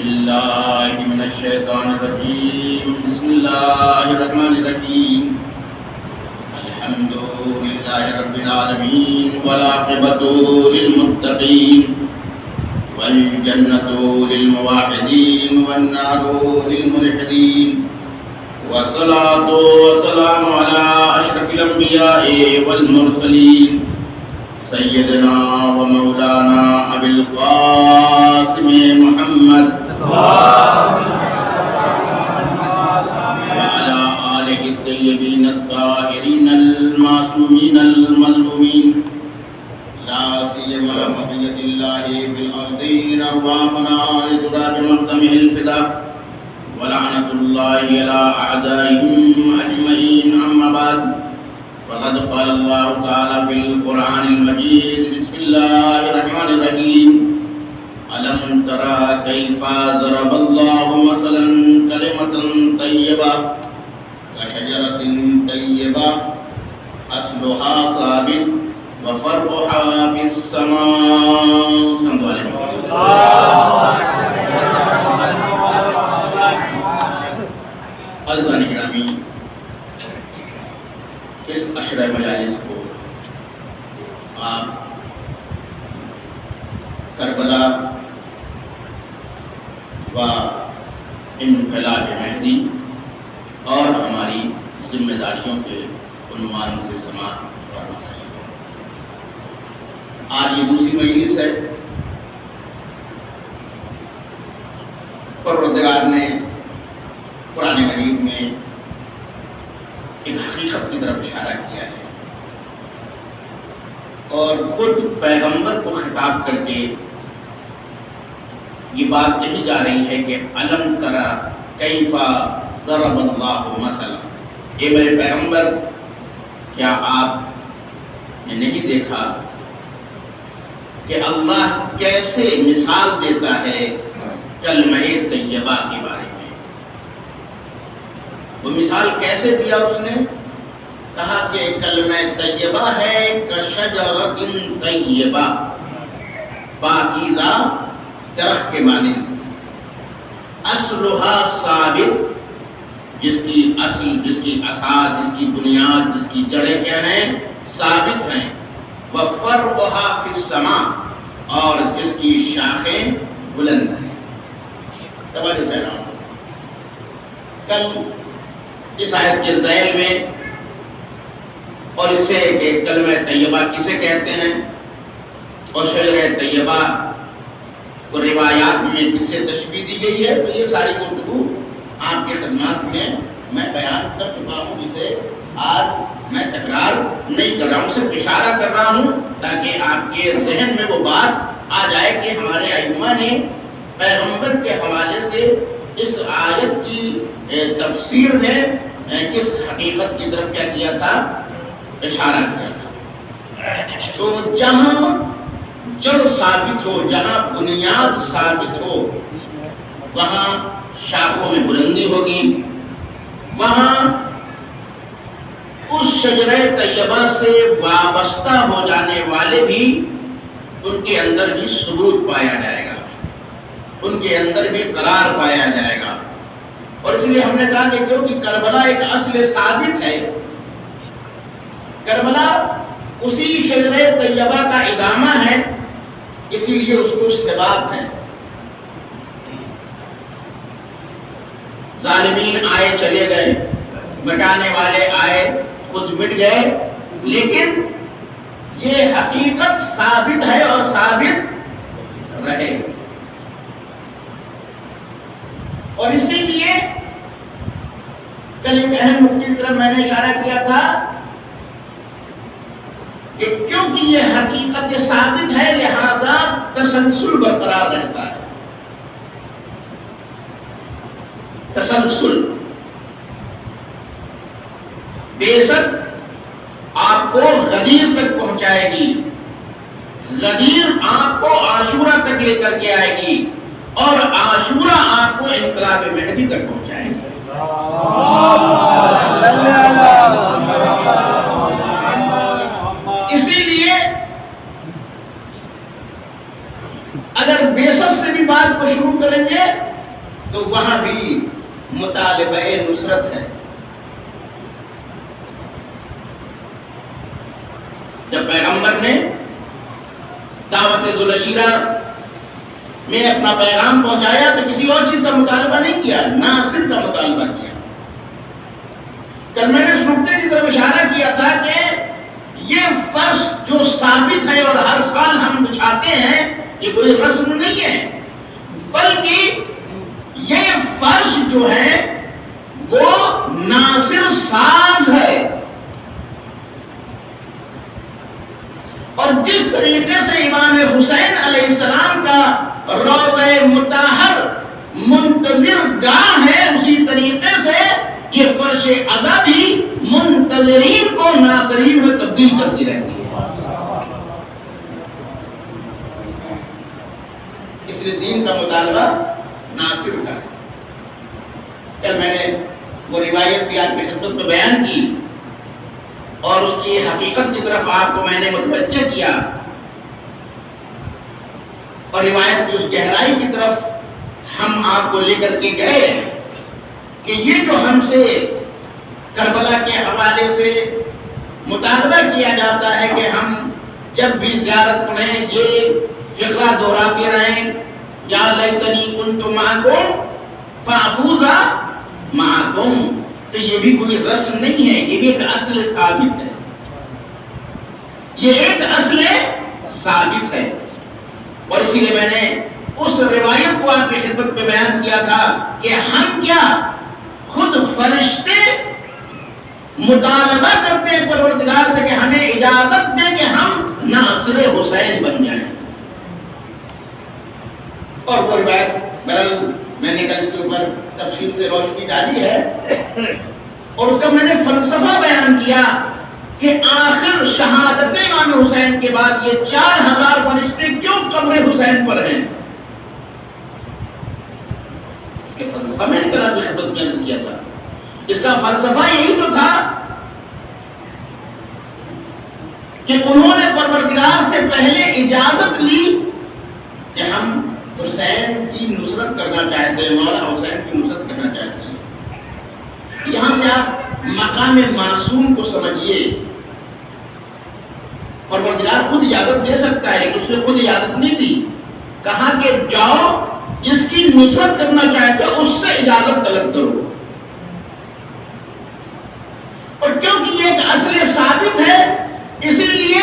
بالله من الشيطان الرجيم بسم الله الرحمن الرحيم الحمد لله رب العالمين والعاقبة للمتقين والجنة للموحدين والنار للملحدين والصلاة والسلام على أشرف الأنبياء والمرسلين سيدنا ومولانا أبي القاسم محمد وعلى آله الطيبين الطاهرين المعصومين المظلومين لا سيما بقية الله في الأرضين أرواحنا لتراب مقدمه الفداء ولعنة الله على أعدائهم أجمعين أما بعد فقد قال الله تعالى في القرآن المجيد بسم الله الرحمن الرحيم ألم ترى كيف ضرب الله مثلا كلمة طيبة كشجرة طيبة أصلها ثابت وفرعها في السماء. عزیزان گرامی، اس عشرہ مجالس کو آپ کربلا و انقلاب مہدی اور ہماری ذمہ داریوں کے عنوان سے سماعت کرنا ہے۔ آج یہ دوسری مجلس ہے۔ پروردگار نے قرآن مجید میں ایک حقیقت کی طرف اشارہ کیا ہے اور خود پیغمبر کو خطاب کر کے یہ بات کہی جا رہی ہے کہ الم ترى کیف ضرب اللہ مثلا، اے میرے پیغمبر کیا آپ نے نہیں دیکھا کہ اللہ کیسے مثال دیتا ہے کلمہ طیبہ کے بارے میں۔ وہ مثال کیسے دیا اس نے؟ کہا کہ کلمہ طیبہ ہے کشجرۃ طیبہ، پاکیزہ درخت کے معنی، اصلها ثابت، جس کی اصل، جس کی اساس، جس کی بنیاد، جس کی جڑیں کیا ہیں؟ ثابت ہیں، وفرعها فی السماء، اور جس کی شاخیں بلند ہیں۔ توجہ کہہ رہا ہوں، کل اس آیت کے ذیل میں اور اس سے کہ کلمہ طیبہ کسے کہتے ہیں اور شجرہ طیبہ کو روایات میں کسے تشبیہ دی گئی ہے، تو یہ ساری گفتگو آپ کی خدمات میں بیان کر چکا ہوں، جسے آج میں تکرار نہیں کر رہا ہوں، صرف اشارہ کر رہا ہوں تاکہ آپ کے ذہن میں وہ بات آ جائے کہ ہمارے ائمہ نے پیغمبر کے حوالے سے اس آیت کی تفسیر نے کس حقیقت کی طرف کیا کیا تھا؟ اشارہ کیا تھا۔ تو جہاں جڑ ثابت ہو، جہاں بنیاد ثابت ہو، وہاں شاخوں میں بلندی ہوگی، وہاں اس شجرہ طیبہ سے وابستہ ہو جانے والے بھی ان کے اندر بھی ثبوت پایا جائے گا، ان کے اندر بھی قرار پایا جائے گا۔ اور اس لیے ہم نے کہا کہ کیونکہ کربلا ایک اصل ثابت ہے، کربلا اسی شجرہ طیبہ کا ادامہ ہے، اسی لیے اس کو ثبات ہے۔ ظالمین آئے چلے گئے، مٹانے والے آئے خود مٹ گئے، لیکن یہ حقیقت ثابت ہے اور ثابت رہے گی۔ اور اسی لیے کل ایک اہم نقطے کی طرف میں نے اشارہ کیا تھا کہ کیونکہ یہ حقیقت ثابت ہے لہذا تسلسل برقرار رہتا ہے۔ تسلسل بے شک آپ کو غدیر تک پہنچائے گی، غدیر آپ کو عاشورہ تک لے کر کے آئے گی، اور عاشورہ آپ کو انقلاب مہدی تک پہنچائے گی۔ اسی لیے اگر بیسس سے بھی بات کو شروع کریں گے تو وہاں بھی مطالبہ نصرت ہے. جب پیغمبر نے دعوت ذوالعشیرہ میں اپنا پیغام پہنچایا تو کسی اور چیز کا مطالبہ نہیں کیا، ناصر کا مطالبہ کیا. کل میں نے اس نقطے کی طرف اشارہ کیا تھا کہ یہ فرش جو ثابت ہے اور ہر سال ہم بچھاتے ہیں، یہ کوئی رسم نہیں ہے، بلکہ یہ فرش جو ہے وہ ناصر ساز ہے. اور جس طریقے سے امام حسین علیہ السلام کا روضہ مطہر منتظر گاہ ہے، اسی طریقے سے یہ فرش عزا بھی منتظرین کو ناصرین میں تبدیل کرتی رہتی ہے. اس لیے دین کا مطالبہ ناصر کا ہے. کل میں نے وہ روایت بھی آپ کی خدمت میں بیان کی اور اس کی حقیقت کی طرف آپ کو میں نے متوجہ کیا اور روایت کی اس گہرائی کی طرف ہم آپ کو لے کر کے گئے کہ یہ جو ہم سے کربلا کے حوالے سے مطالبہ کیا جاتا ہے کہ ہم جب بھی زیارت کریں یہ فقرہ دہراتے رہیں، یا لیتنی کنت معکم فافوز معکم، تو یہ بھی کوئی رسم نہیں ہے، یہ بھی ایک اصل ثابت ہے. یہ ایک اصل ثابت ہے. اور اسی لیے میں نے اس روایت کو آپ کی خدمت میں بیان کیا تھا کہ ہم کیا خود فرشتے مطالبہ کرتے ہیں پروردگار سے کہ ہمیں اجازت دیں کہ ہم ناصر حسین بن جائیں. اور وہ روایت بہرحال میں نے کل اس کے اوپر تفصیل سے روشنی ڈالی ہے اور اس کا میں نے فلسفہ بیان کیا کہ آخر شہادت امام حسین کے بعد یہ 4000 فرشتے کیوں قبر حسین پر ہیں. اس کے فلسفہ میں نے کل آپ کی خدمت میں عرض کیا تھا. اس کا فلسفہ یہی تو تھا کہ انہوں نے پروردگار سے پہلے اجازت لی کہ ہم حسین کی نصرت کرنا چاہتے ہیں، مولا حسین کی نصرت کرنا چاہتے ہیں. یہاں سے آپ مقام معصوم کو سمجھیے. پروردگار خود اجازت دے سکتا ہے لیکن اس نے خود اجازت نہیں دی. کہا کہ جاؤ جس کی نصرت کرنا چاہتے ہو اس سے اجازت طلب کرو. اور کیونکہ یہ ایک اصل ثابت ہے اسی لیے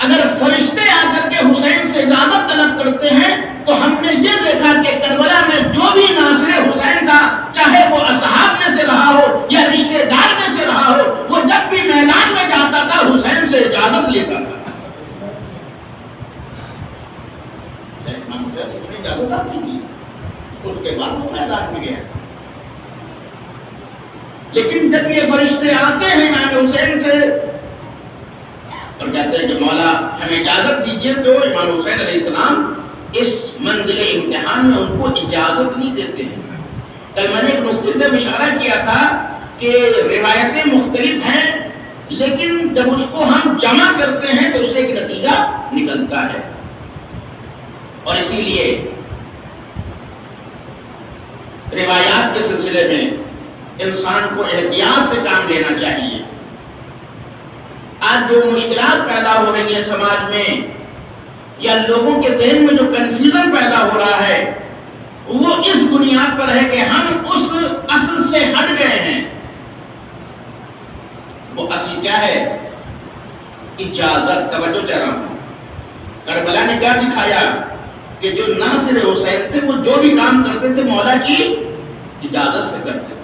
اگر فرشتے آ کر کے حسین سے اجازت طلب کرتے ہیں تو ہم نے یہ دیکھا کہ کربلا میں جو بھی ناصر حسین تھا، چاہے وہ اصحاب میں سے رہا ہو یا رشتہ دار میں سے رہا ہو، وہ جب بھی میدان میں جاتا تھا حسین سے اجازت لیتا تھا. اس نے اجازت حاصل کی، اس کے بعد وہ میدان میں گیا. لیکن جب یہ فرشتے آتے ہیں امام حسین سے اور کہتے ہیں کہ مولا ہمیں اجازت دیجئے، تو امام حسین علیہ السلام اس منزل امتحان میں ان کو اجازت نہیں دیتے ہیں. کل میں نے ایک نقطے پر اشارہ کیا تھا کہ روایتیں مختلف ہیں لیکن جب اس کو ہم جمع کرتے ہیں تو اس سے ایک نتیجہ نکلتا ہے. اور اسی لیے روایات کے سلسلے میں انسان کو احتیاط سے کام لینا چاہیے. آج جو مشکلات پیدا ہو رہی ہیں سماج میں یا لوگوں کے ذہن میں جو کنفیوژن پیدا ہو رہا ہے وہ اس بنیاد پر ہے کہ ہم اس اصل سے ہٹ گئے ہیں. وہ اصل کیا ہے؟ اجازت. توجہ چاہ رہا ہوں. کربلا نے کیا دکھایا کہ جو ناصر حسین تھے وہ جو بھی کام کرتے تھے مولا کی اجازت سے کرتے تھے.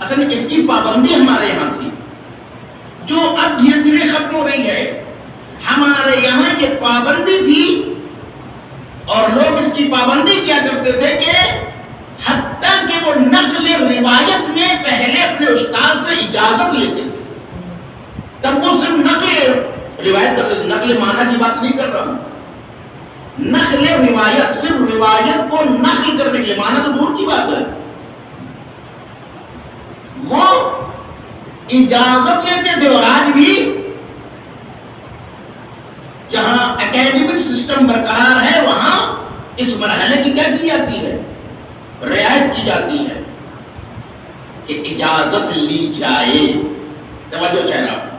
اصل میں اس کی پابندی ہمارے یہاں تھی جو اب دھیرے دھیرے ختم ہو رہی ہے. ہمارے یہاں یہ پابندی تھی اور لوگ اس کی پابندی کیا کرتے تھے کہ حتیٰ کہ وہ نقل روایت میں پہلے اپنے استاد سے اجازت لیتے تھے تب وہ صرف نقل روایت کرتے تھے. نقل معنی کی بات نہیں کر رہا ہوں. نقل روایت صرف روایت کو نقل کرنے کے لیے، معنی تو دور کی بات ہے. وہ اجازت لیتے تھے. اور آج بھی جہاں اکیڈمک سسٹم برقرار ہے وہاں اس مرحلے کی کیا کی جاتی ہے؟ رعایت کی جاتی ہے کہ اجازت لی جائے. توجہ چاہیے آپ.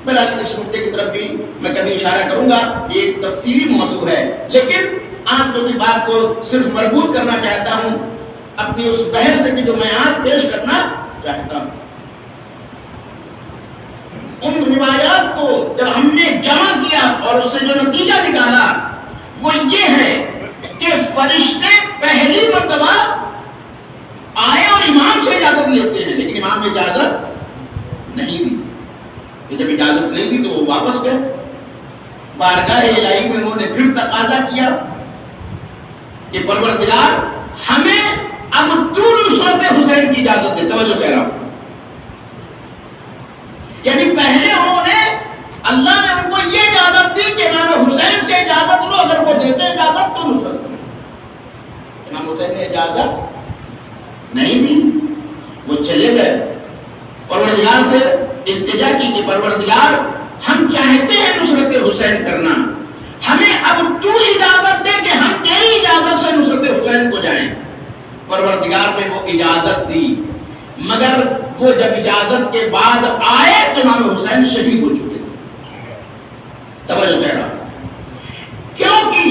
بہرحال اس نقطے کی طرف بھی میں کبھی اشارہ کروں گا، یہ ایک تفصیلی موضوع ہے، لیکن آج جو بات کو صرف مربوط کرنا چاہتا ہوں اپنی اس بحث سے جو میں آج پیش کرنا چاہتا ہوں. ان روایات کو جب ہم نے جمع کیا اور اس سے جو نتیجہ نکالا وہ یہ ہے کہ فرشتے پہلی مرتبہ آئے اور امام سے اجازت لیتے ہیں، لیکن امام نے اجازت نہیں دی. جب اجازت نہیں دی تو وہ واپس گئے. بارگاہ الہی میں انہوں نے پھر تقاضا کیا کہ پروردگار ہمیں اب تو نصرت حسین کی اجازت دے. توجہ کہہ رہا ہوں، یعنی پہلے انہوں نے اللہ نے ان کو یہ اجازت دی کہ امام حسین سے اجازت لو، اگر وہ دیتے اجازت تو نصرت کرو. امام حسین نے اجازت نہیں دی، وہ چلے گئے. پروردگار سے التجا کی کہ پروردگار ہم چاہتے ہیں نصرت حسین کرنا، ہمیں اب تو اجازت دے کہ ہم تیری اجازت سے نصرت حسین کو جائیں. پروردگار نے وہ اجازت دی، مگر وہ جب اجازت کے بعد آئے تو امام حسین شہید ہو چکے تھے. توجہ کہہ رہا ہوں، کیونکہ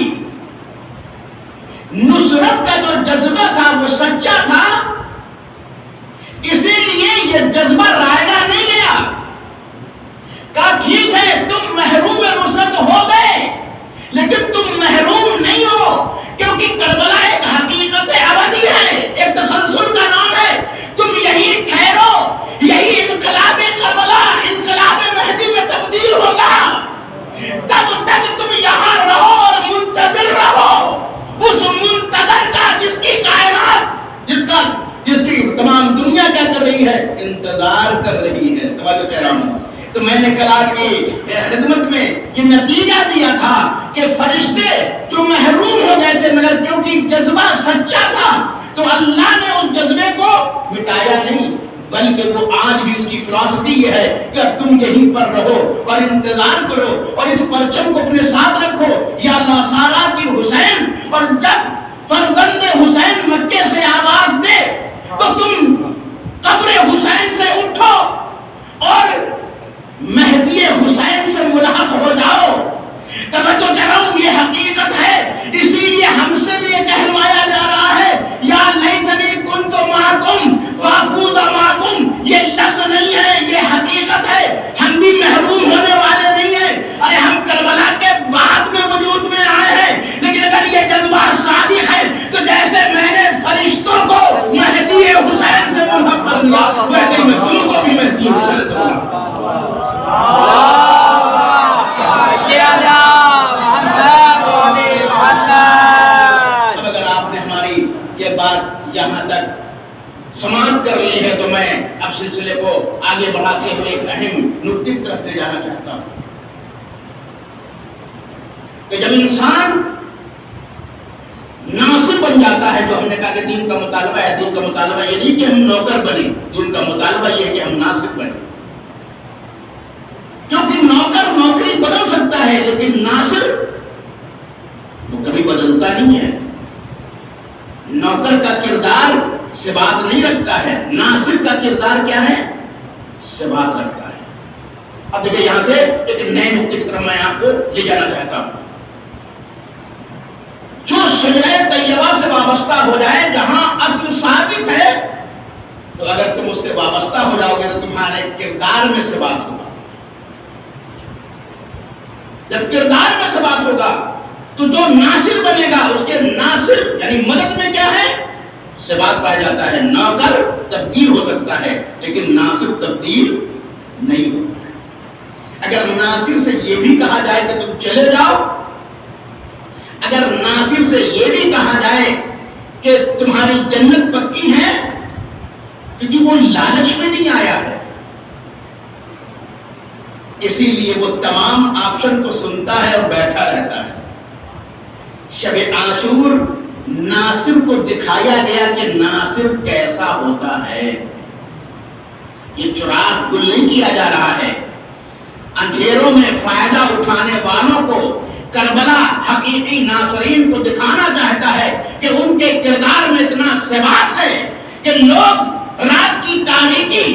نصرت کا جو جذبہ تھا وہ سچا تھا، اسی لیے یہ جذبہ رائگاں نہیں گیا. کہا ٹھیک ہے تم محروم نصرت ہو گئے لیکن تم محروم نہیں ہو، کیونکہ کربلا ایک حقیقت ابدی ہے، ایک تسلسل کا نام ہے. تم یہی ٹھہرو، یہی انقلاب کربلا انقلاب مہدی میں تبدیل ہوگا. تب تک تم یہاں رہو اور منتظر رہو اس منتظر کا جس کی کائنات جس کی تمام دنیا کیا کر رہی ہے؟ انتظار کر رہی ہے. توجہ کہہ رہا ہوں. تو میں نے کل آپ کی خدمت میں یہ نتیجہ دیا تھا کہ فرشتے جو محروم ہو گئے تھے مگر کیونکہ جذبہ سچا تھا تو اللہ نے اس جذبے کو مٹایا نہیں، بلکہ وہ آج بھی اس کی فلسفی یہ ہے کہ تم یہیں پر رہو اور انتظار کرو اور اس پرچم کو اپنے ساتھ رکھو یا ناصارات الحسین. اور جب فرزند حسین مکے سے آواز دے تو تم قبر حسین سے اٹھو اور مہدی حسین سے ملحق ہو جاؤ. توجہ کرو، یہ حقیقت ہے. اسی لیے ہم سے بھی یہ کہلوایا جا رہا ہے یا لیتنی کنت معکم فافوز معکم. یہ لفظ نہیں ہے، یہ حقیقت ہے. ہم بھی محروم ہونے والے نہیں ہیں. ارے ہم کربلا کے بعد میں وجود میں آئے ہیں، لیکن اگر یہ جذبہ صادق ہے تو جیسے میں نے فرشتوں کو مہدی حسین سے ملحق کر دیا ویسے میں تم کو بھی مہدی حسین سے ملحق کر دیا. اب اگر آپ نے ہماری یہ بات یہاں تک سماعت کر لی ہے تو میں اب سلسلے کو آگے بڑھاتے ہوئے ایک اہم نقطے کی طرف لے جانا چاہتا ہوں کہ جب انسان ناصر بن جاتا ہے، جو ہم نے کہا کہ دین کا مطالبہ ہے، دین کا مطالبہ یہ نہیں کہ ہم نوکر بنیں، دین کا مطالبہ یہ ہے کہ ہم ناصر بنیں. کیونکہ نوکر نوکری بدل سکتا ہے لیکن ناصر وہ کبھی بدلتا نہیں ہے. نوکر کا کردار ثبات نہیں رکھتا ہے، ناصر کا کردار کیا ہے؟ ثبات رکھتا ہے. اب دیکھیں یہاں سے ایک نئے نقطے کی طرف میں آپ کو لے جانا چاہتا ہوں. جو شجرہ طیبہ سے وابستہ ہو جائے، جہاں اصل ثابت ہے، تو اگر تم اس سے وابستہ ہو جاؤ گے تو تمہارے کردار میں ثبات ہوگا. جب کردار میں ثبات ہوگا تو جو ناصر بنے گا اس کے ناصر یعنی مدد میں کیا ہے؟ ثبات پایا جاتا ہے. نوکر تبدیل ہو سکتا ہے لیکن ناصر تبدیل نہیں ہوتا ہے. اگر ناصر سے یہ بھی کہا جائے کہ تم چلے جاؤ، اگر ناصر سے یہ بھی کہا جائے کہ تمہاری جنت پکی ہے، کیونکہ وہ لالچ میں نہیں آیا ہے، اسی لیے وہ تمام آپشن کو سنتا ہے اور بیٹھا رہتا ہے. شب عاشور ناصر کو دکھایا گیا کہ ناصر کیسا ہوتا ہے. یہ چراغ گل نہیں کیا جا رہا ہے. اندھیروں میں فائدہ اٹھانے والوں کو کربلا حقیقی ناصرین کو دکھانا چاہتا ہے کہ ان کے کردار میں اتنا ثبات ہے کہ لوگ رات کی تاریکی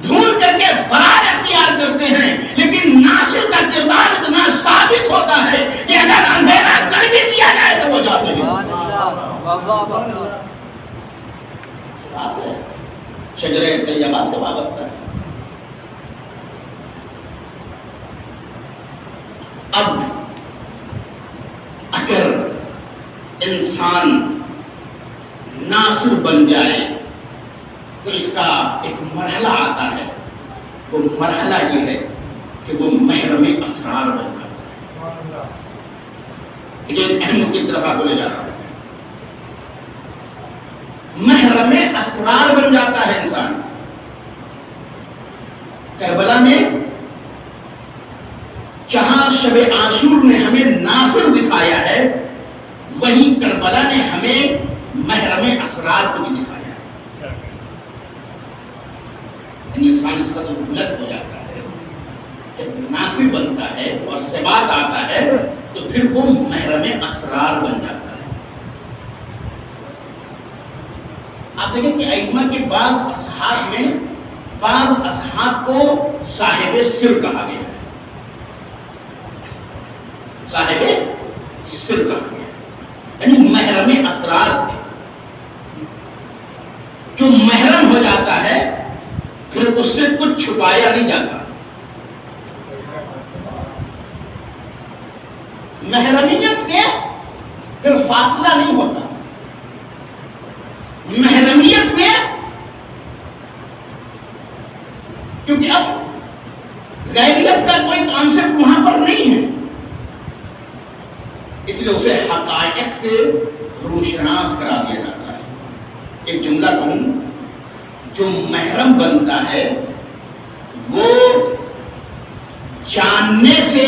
ڈھونڈ کر کے فرار اختیار کرتے ہیں، لیکن ناصر کا کردار اتنا ثابت ہوتا ہے کہ اگر اندھیرا کر بھی دیا جائے تو وہ جاتے ہیں۔ بات ہے شجرے طیبہ سے وابستہ ہے۔ اب اگر انسان ناصر بن جائے تو اس کا ایک مرحلہ آتا ہے، وہ مرحلہ یہ ہے کہ وہ محرم اسرار بن جاتا ہے۔ یہ ایک اہم کی طرف آپ لے جا رہا ہوں، محرم اسرار بن جاتا ہے انسان۔ کربلا میں جہاں شب عاشور نے ہمیں ناصر دکھایا ہے، وہیں کربلا نے ہمیں محرم اسرار کو بھی دکھایا ہے۔ یعنی انسان اس کا تو بلند ہو جاتا ہے، جب ناصر بنتا ہے اور ثبات آتا ہے تو پھر وہ محرم اسرار بن جاتا ہے۔ آپ دیکھیں کہ ائمہ کے بعض اصحاب میں بعض اصحاب کو صاحب سر کہا گیا ہے، صاحب سر کہا گیا، یعنی محرم اسرار تھے۔ جو محرم ہو جاتا ہے پھر اس سے کچھ چھپایا نہیں جاتا۔ محرمیت میں پھر فاصلہ نہیں ہوتا، محرمیت میں کیونکہ اب غیریت کا کوئی کانسیپٹ وہاں پر نہیں ہے، اس لیے اسے حقائق سے روشناس کرا دیا جاتا ہے۔ ایک جملہ کہوں، جو محرم بنتا ہے وہ جاننے سے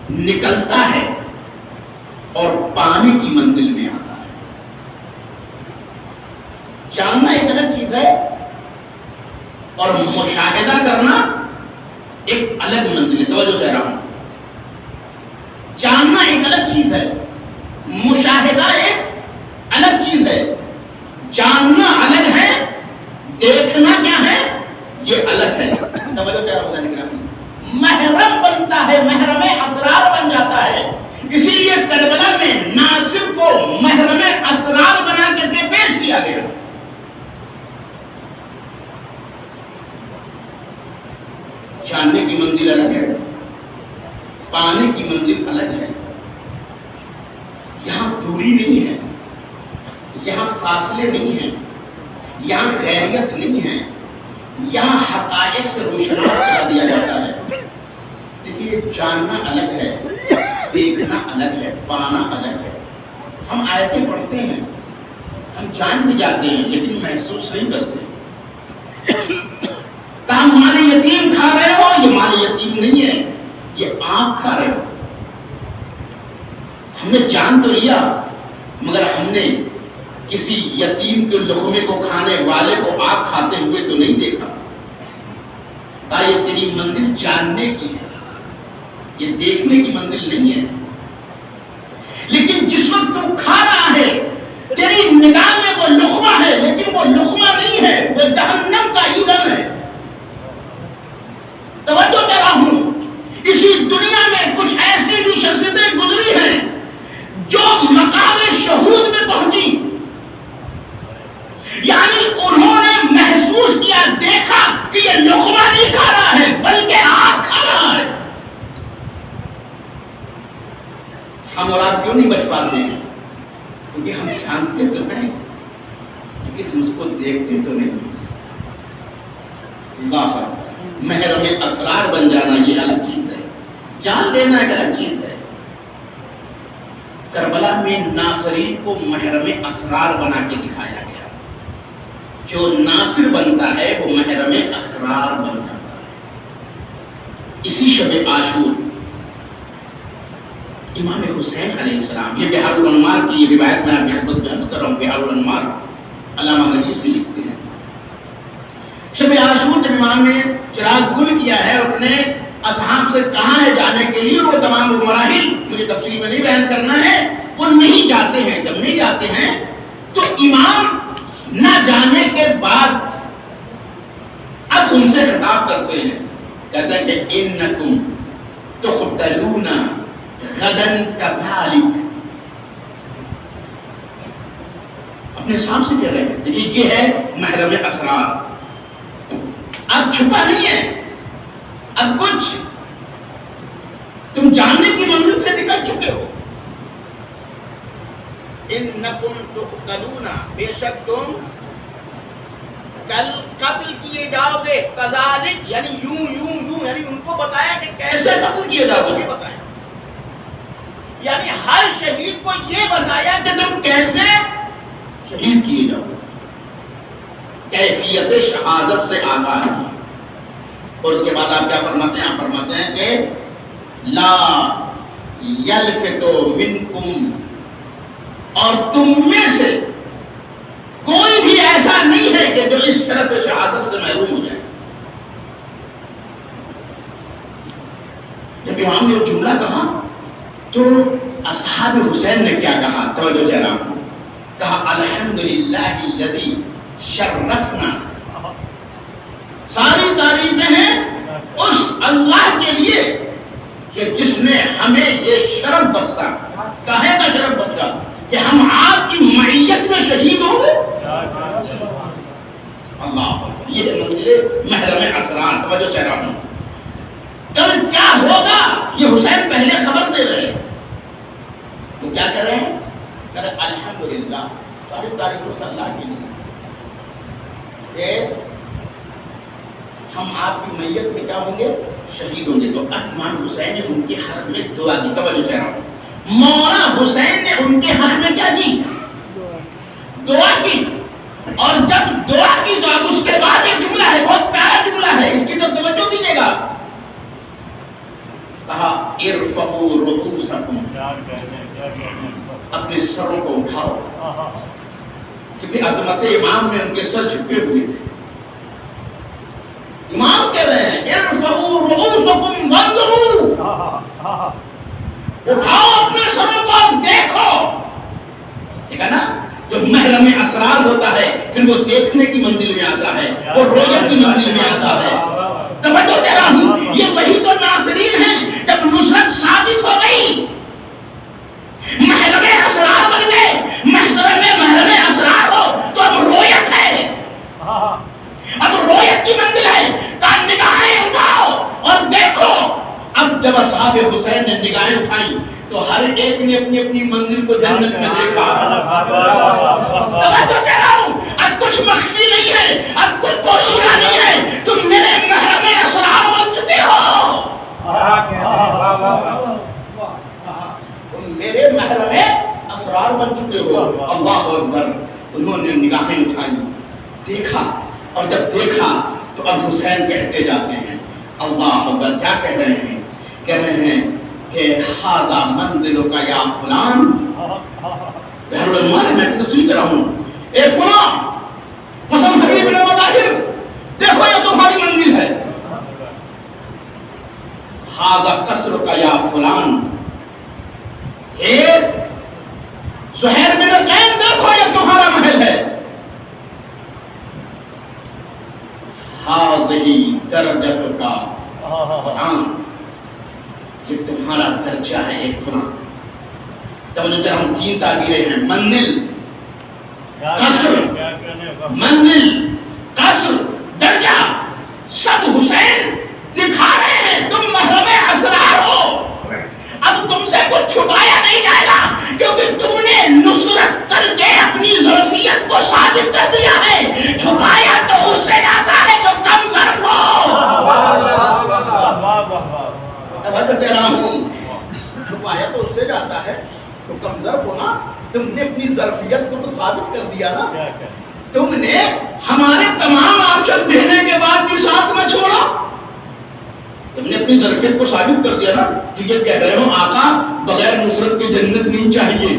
نکلتا ہے اور پانے کی منزل میں آتا ہے۔ جاننا ایک الگ چیز ہے اور مشاہدہ کرنا ایک الگ منزل ہے۔ توجہ سے رہا ہوں، جاننا ایک الگ چیز ہے، مشاہدہ ایک الگ چیز ہے۔ جاننا الگ ہے، دیکھنا کیا ہے یہ الگ ہے۔ توجہ سے رہا ہوں، محرم بنتا ہے، محرم اسرار بن جاتا ہے۔ اسی لیے کربلا میں ناصر کو محرم اسرار بنا کر کے پیش کیا گیا۔ جاننے کی منزل الگ ہے، پانے کی منزل الگ ہے۔ یہاں دوری نہیں ہے، یہاں فاصلے نہیں ہیں، یہاں غیریت نہیں ہے، یہاں حقائق سے روشناس کرا دیا جاتا ہے۔ دیکھیے جاننا الگ ہے، دیکھنا الگ ہے، پانا الگ ہے۔ ہم آیتیں پڑھتے ہیں، ہم جان بھی جاتے ہیں لیکن محسوس نہیں کرتے۔ کہا مال یتیم کھا رہے ہو، یہ مال یتیم نہیں ہے، یہ آنکھ کھا رہے ہو۔ ہم نے جان تو لیا مگر ہم نے کسی یتیم کے لقمے کو کھانے والے کو آنکھ کھاتے ہوئے تو نہیں دیکھا۔ یہ تیری منزل جاننے کی ہے، یہ دیکھنے کی منزل نہیں ہے۔ لیکن جس وقت تو کھا رہا ہے تیری نگاہ میں وہ لقمہ ہے، لیکن وہ لقمہ نہیں ہے، وہ جہنم کا ایندھن ہے۔ توجہ دے رہا ہوں، اسی دنیا میں کچھ ایسی بھی شخصیتیں گزری ہیں جو مقام شہود میں پہنچی، یعنی انہوں نے محسوس کیا، دیکھا کہ یہ لقمہ نہیں کھا رہا ہے بلکہ آنکھ کھا رہا ہے۔ ہم اور آپ کیوں نہیں بچ پاتے ہیں؟ کیونکہ ہم جانتے تو ہیں لیکن ہم اس کو دیکھتے تو نہیں۔ اللہ پر محرم اسرار بن جانا یہ الگ چیز ہے، جان لینا ایک الگ چیز ہے۔ کربلا میں ناصرین کو محرم اسرار بنا کے دکھایا گیا۔ جو ناصر بنتا ہے وہ محرم اسرار بن جاتا ہے۔ اسی شب عاشور امام حسین علیہ السلام، یہ بحار الانوار کی روایت میں آپ خدمت میں عرض کر رہا ہوں، بحار الانوار علامہ مجلسی لکھتے ہیں، شب عاشور جب امام نے چراغ گل کیا ہے، اپنے اصحاب سے کہا ہے جانے کے لیے، وہ تمام مراحل مجھے تفصیل میں نہیں بیان کرنا ہے، وہ نہیں جاتے ہیں. جب نہیں جاتے ہیں تو امام نہ جانے کے بعد اب ان سے خطاب کرتے ہیں، کہتے ہیں کہ انکم تقتلون غدا کذالک. اپنے حساب سے کہہ رہے ہیں. دیکھیے یہ ہے محرم اسرار. اب چھپا نہیں ہے، اب کچھ تم جاننے کی منزل سے نکل چکے ہو. انکم تقتلون، بے شک تم کل قتل کیے جاؤ گے. کذالک یعنی یوں یوں یوں، یعنی ان کو بتایا کہ کیسے قتل کیے جاؤ گے، بتایا. یعنی ہر شہید کو یہ بتایا کہ تم کیسے شہید کیے جاؤ. کیفیت شہادت سے آگاہ ہے. اور اس کے بعد آپ کیا فرماتے ہیں؟ آپ فرماتے ہیں کہ لا یلفت منکم، اور تم میں سے کوئی بھی ایسا نہیں ہے کہ جو اس طرف شہادت سے محروم ہو جائے. جب امام نے جملہ کہا تو اصحاب حسین نے کیا کہا؟ توجہ چہرہ ہوں. کہا الحمدللہ الذی شرفنا. ساری تعریفیں ہیں اس اللہ کے لیے کہ جس نے ہمیں یہ شرف بخشا. کہے کا شرف بخشا کہ ہم آپ کی معیت میں شہید ہوں گے. اللہ یہ منزل محرم اسرار. توجہ چہرہ ہوں. کل کیا ہوگا یہ حسین پہلے خبر دے رہے ہیں. تو کیا کر رہے ہیں؟ کہہ رہے الحمدللہ، ساری تعریف اس اللہ کے لیے کہ ہم آپ کی میت میں کیا ہوں گے؟ شہید ہوں گے. تو امام حسین نے ان کے حق میں دعا کی. توجہ چہرہ ہوں. مولا حسین نے ان کے حق میں کیا کی؟ دعا کی. اور جب دعا کی تو اب اس کے بعد ایک جملہ ہے، بہت پیارا جملہ ہے، اس کی طرف توجہ دیجیے گا. کہا ارفعوا رؤوسکم، اپنے سروں کو اٹھاؤ. کیونکہ عظمت امام میں ان کے سر جھکے ہوئے تھے. امام کہہ رہے ہیں ارفعوا رؤوسکم وانظروا، اٹھاؤ اپنے سروں کو، دیکھو. ٹھیک ہے نا؟ جو محرم اسرار ہوتا ہے پھر وہ دیکھنے کی منزل میں آتا ہے، وہ رویت کی منزل میں آتا ہے. توجہ دے رہا ہوں. یہ وہی تو ناصرین ہیں جب نصرت ثابت ہو گئی، محرم اسرار بن گئے. محرم اسرار ہو تو اب رویت ہے، اب رویت کی منزل ہے. کان نگاہیں اٹھاؤ اور دیکھو. اب جب اصحاب حسین نے نگاہیں اٹھائیں تو ہر ایک نے اپنی اپنی منزل کو جنت میں دیکھا. توجہ دے رہا ہوں. اب کچھ مخفی نہیں ہے، اب کچھ پوشیدہ نہیں ہے. تم میرے محرم اسرار بن چکے ہو، تم میرے محرم اسرار بن چکے ہو. اللہ اکبر. انہوں نے نگاہیں اٹھائیں، دیکھا. اور جب دیکھا تو اب حسین کہتے جاتے ہیں اللہ اکبر. کیا کہہ رہے ہیں؟ کہہ رہے ہیں کہ ھذا منزلک یا فلان. بہر العنوان میں تفصیل کر رہا ہوں. اے فلان قسم حبیب بن مظاہر، دیکھو یہ تمہاری منزل ہے. ھذا قصرک یا فلان. اے زہیر بن قین، دیکھو یہ تمہارا محل ہے. ھذہ درجتک فلان، یہ تمہارا درجہ ہے ایک فلاں. توجہ جب ہم تین تعبیریں ہیں، منزل، قصر، منزل، قصر، درجہ، سب حسین دکھا رہے ہیں تم محرم اسرار ہو. اب تم سے کچھ چھپایا نہیں جائے گا کیونکہ تم نے نصرت کر کے اپنی ظرفیت کو ثابت کر دیا ہے. چھپایا تو اس سے جاتا ہے جو کم ظرف ہو. چھپایا تو اس سے جاتا ہے تو کم ظرف ہونا. تم نے اپنی ظرفیت کو تو ثابت کر دیا نا. تم نے ہمارے تمام آپشن دینے کے بعد بھی ساتھ میں چھوڑا. تم نے اپنی ظرفیت کو ثابت کر دیا نا. جو یہ کہہ رہے ہو آقا بغیر نصرت کی جنت نہیں چاہیے.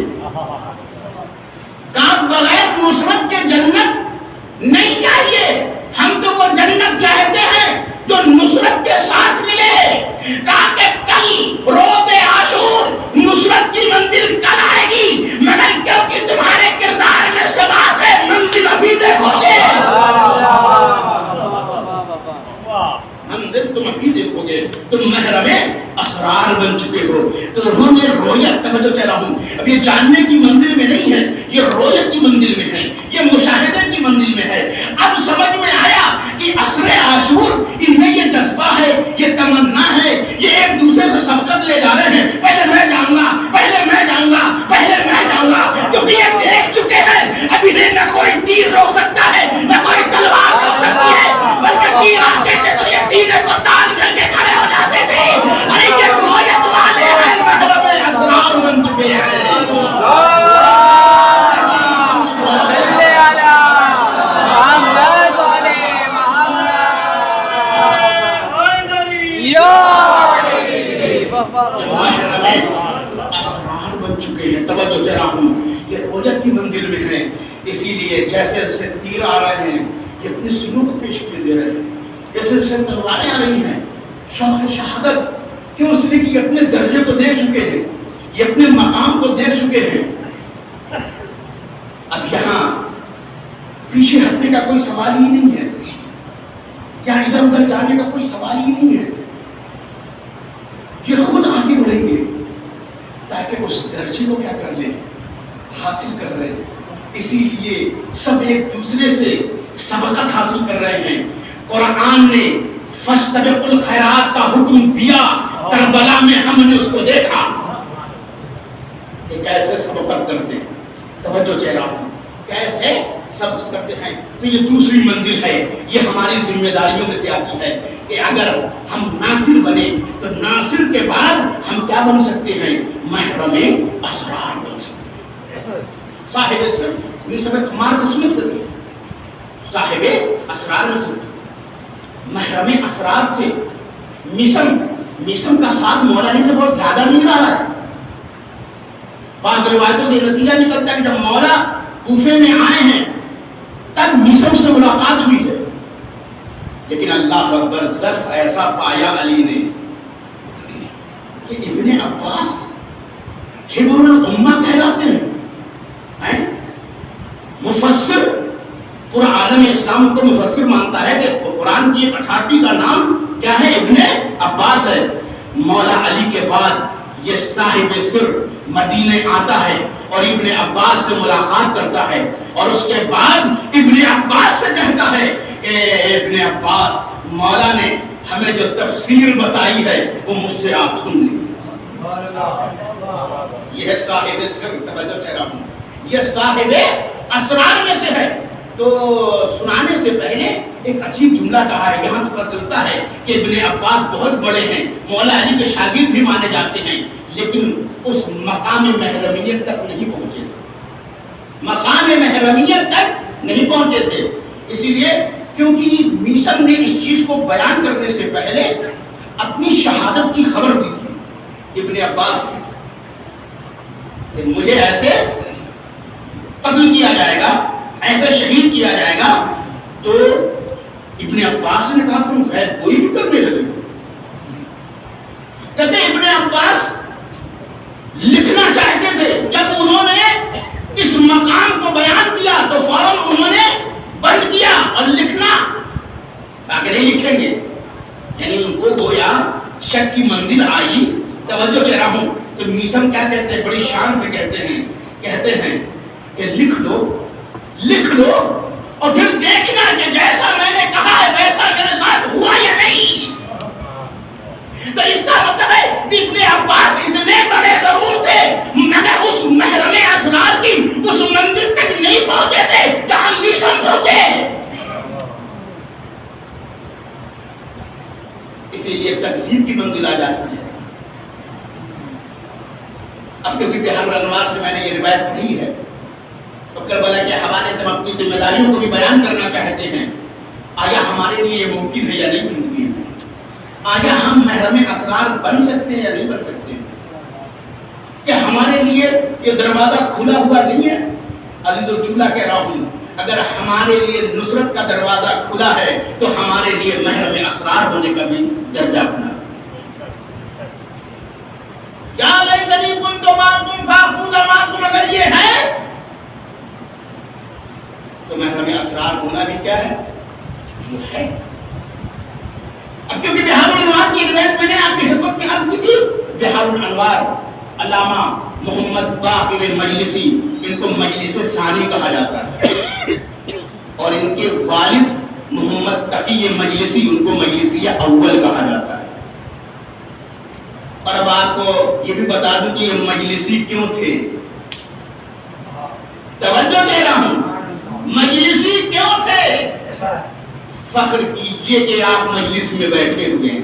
کہا بغیر نصرت کے جنت نہیں چاہیے. ہم تو وہ جنت چاہتے ہیں جو نصرت کے ساتھ ملے. گے، تم محرم اسرار بن چکے ہو۔ تو رویت، توجہ کہہ رہا ہوں، اب یہ جاننے کی منزل میں نہیں ہے، یہ رویت کی منزل میں ہے، یہ مشاہدے کی منزل میں ہے۔ اب سمجھ میں آیا کہ عصر عاشور انہیں یہ جذبہ ہے، یہ تمنا ہے، یہ ایک دوسرے سے سبقت لے جا رہے ہیں، پہلے میں جاؤں گا، پہلے میں جاؤں گا، پہلے میں جاؤں گا، کیونکہ یہ دیکھ چکے ہیں اب انہیں نہ کوئی تیر روک سکتا ہے، نہ کوئی تلوار روک سکتی ہے، بلکہ تیر آتے تھے تو یہ سینے کو تان کر کے کھڑے ہو جاتے تھے۔ ارے یہ رویت والے ہیں، محرم اسرار بن چکے ہیں۔ اسرار بن چکے ہیں، توجہ کہہ رہا ہوں، یہ رویت کی منزل میں ہے۔ اسی لیے جیسے جیسے تیر آ رہے ہیں یہ اپنے سینوں کو پیش کیے دے رہے ہیں، جیسے جیسے تلواریں آ رہی ہیں، شوق شہادت، کیوں؟ اس لیے کہ یہ اپنے درجے کو دیکھ چکے ہیں، یہ اپنے مقام کو دیکھ چکے ہیں۔ اب یہاں پیچھے ہٹنے کا کوئی سوال ہی نہیں ہے، یا ادھر ادھر جانے کا کوئی سوال ہی نہیں ہے، یہ خود آگے بڑھیں گے تاکہ اس درجے کو کیا کر لیں، حاصل کر رہے ہیں۔ اسی لیے سب ایک دوسرے سے سبقت حاصل کر رہے ہیں۔ قرآن نے فاستبقوا الخیرات کا حکم دیا، کربلا میں ہم نے اس کو دیکھا کہ کیسے سبقت کرتے ہیں، توجہ چہرہ ہوں، کیسے سبقت کرتے ہیں۔ تو یہ دوسری منزل ہے، یہ ہماری ذمہ داریوں میں سے آتی ہے کہ اگر ہم ناصر بنے تو ناصر کے بعد ہم کیا بن سکتے ہیں؟ محرم اسرار بن سکتے ہیں۔ صاحب سر تمہارا کس میں سر؟ صاحب اسرار میں سر، محرم اسرار تھے۔ میسم کا ساتھ مولا علی سے بہت زیادہ نہیں رہا ہے۔ بعض روایتوں سے یہ نتیجہ نکلتا ہے کہ جب مولا کوفے میں آئے ہیں تب میسم سے ملاقات ہوئی ہے، لیکن اللہ اکبر ظرف ایسا پایا علی نے کہ ابن عباس حبر الامہ کہلاتے ہیں، مفسر، پورا عالم اسلام کو مفسر مانتا ہے کہ قرآن کی ایک اتھارٹی کا نام کیا ہے؟ ابن عباس ہے۔ مولا علی کے بعد یہ صاحب سر مدینے آتا ہے اور ابن عباس سے ملاقات کرتا ہے، اور اس کے بعد ابن عباس سے کہتا ہے کہ ابن عباس، مولا نے ہمیں جو تفسیر بتائی ہے وہ مجھ سے آپ سن لی۔ یہ ہے صاحب سر، توجہ کہہ رہا ہوں، یہ صاحب اسرار میں سے ہے۔ تو سنانے سے پہلے ایک عجیب جملہ کہا ہے، یہاں سے پتہ چلتا ہے کہ ابن عباس بہت بڑے ہیں، مولا علی کے شاگرد بھی مانے جاتے ہیں، لیکن اس مقام محرمیت تک نہیں پہنچے تھے، مقام محرمیت تک نہیں پہنچے تھے۔ اسی لیے کیونکہ میسم نے اس چیز کو بیان کرنے سے پہلے اپنی شہادت کی خبر دی تھی ابن عباس کو کہ مجھے ایسے قتل کیا جائے گا، ایسے شہید کیا جائے گا۔ تو ابن عباس نے کہا تم غیر کوئی بھی کرنے لگے۔ کہتے ابن عباس لکھنا چاہتے تھے، جب انہوں نے اس مقام کو بیان کیا تو فوراً انہوں نے بند کیا اور لکھنا تاکہ نہیں لکھیں گے، یعنی ان کو گویا شک کی منزل آئی۔ توجہ چہ رہا ہوں، تو میسم کیا کہتے ہیں، بڑی شان سے کہتے ہیں کہ لکھ لو اور پھر دیکھنا کہ جیسا میں نے کہا ہے ویسا میرے ساتھ ہوا یا نہیں۔ تو اس کا مطلب ہے ابن عباس اتنے بڑے ضرور تھے مگر اس محرم اسرار کی اس منزل تک نہیں پہنچے تھے جہاں میسم پہنچے۔ اسی لیے تقسیم کی منزل آ جاتی ہے۔ اب کیونکہ بہار انوار سے میں نے یہ روایت پڑھی ہے تو کربلا کے حوالے سے ہم اپنی ذمہ داریوں کو بھی بیان کرنا چاہتے ہیں۔ آیا ہمارے لیے یہ ممکن ہے یا نہیں ممکن ہے؟ آیا ہم محرم اسرار بن سکتے ہیں یا نہیں بن سکتے ہیں؟ کہ ہمارے لیے یہ دروازہ کھلا ہوا نہیں ہے؟ علی الجملہ کہہ رہا ہوں، اگر ہمارے لیے نصرت کا دروازہ کھلا ہے تو ہمارے لیے محرم اسرار ہونے کا بھی درجہ کھلا ہے۔ یا لیتنی کنت معکم فافوز معکم، اگر یہ ہے تو محرم اسرار ہونا بھی کیا ہے؟ وہ ہے۔ اب کیونکہ بحار الانوار کی روایت میں نے آپ کی خدمت میں عرض کی تھی، بحار الانوار علامہ محمد باقر مجلسی، ان کو مجلس ثانی کہا جاتا ہے، اور ان کے والد محمد تقی مجلسی، ان کو مجلسی اول کہا جاتا ہے۔ اور اب آپ کو یہ بھی بتا دوں کہ یہ مجلسی کیوں تھے، توجہ دے رہا ہوں، مجلسی کیوں تھے؟ فخر کیجئے کہ آپ مجلس میں بیٹھے ہوئے ہیں،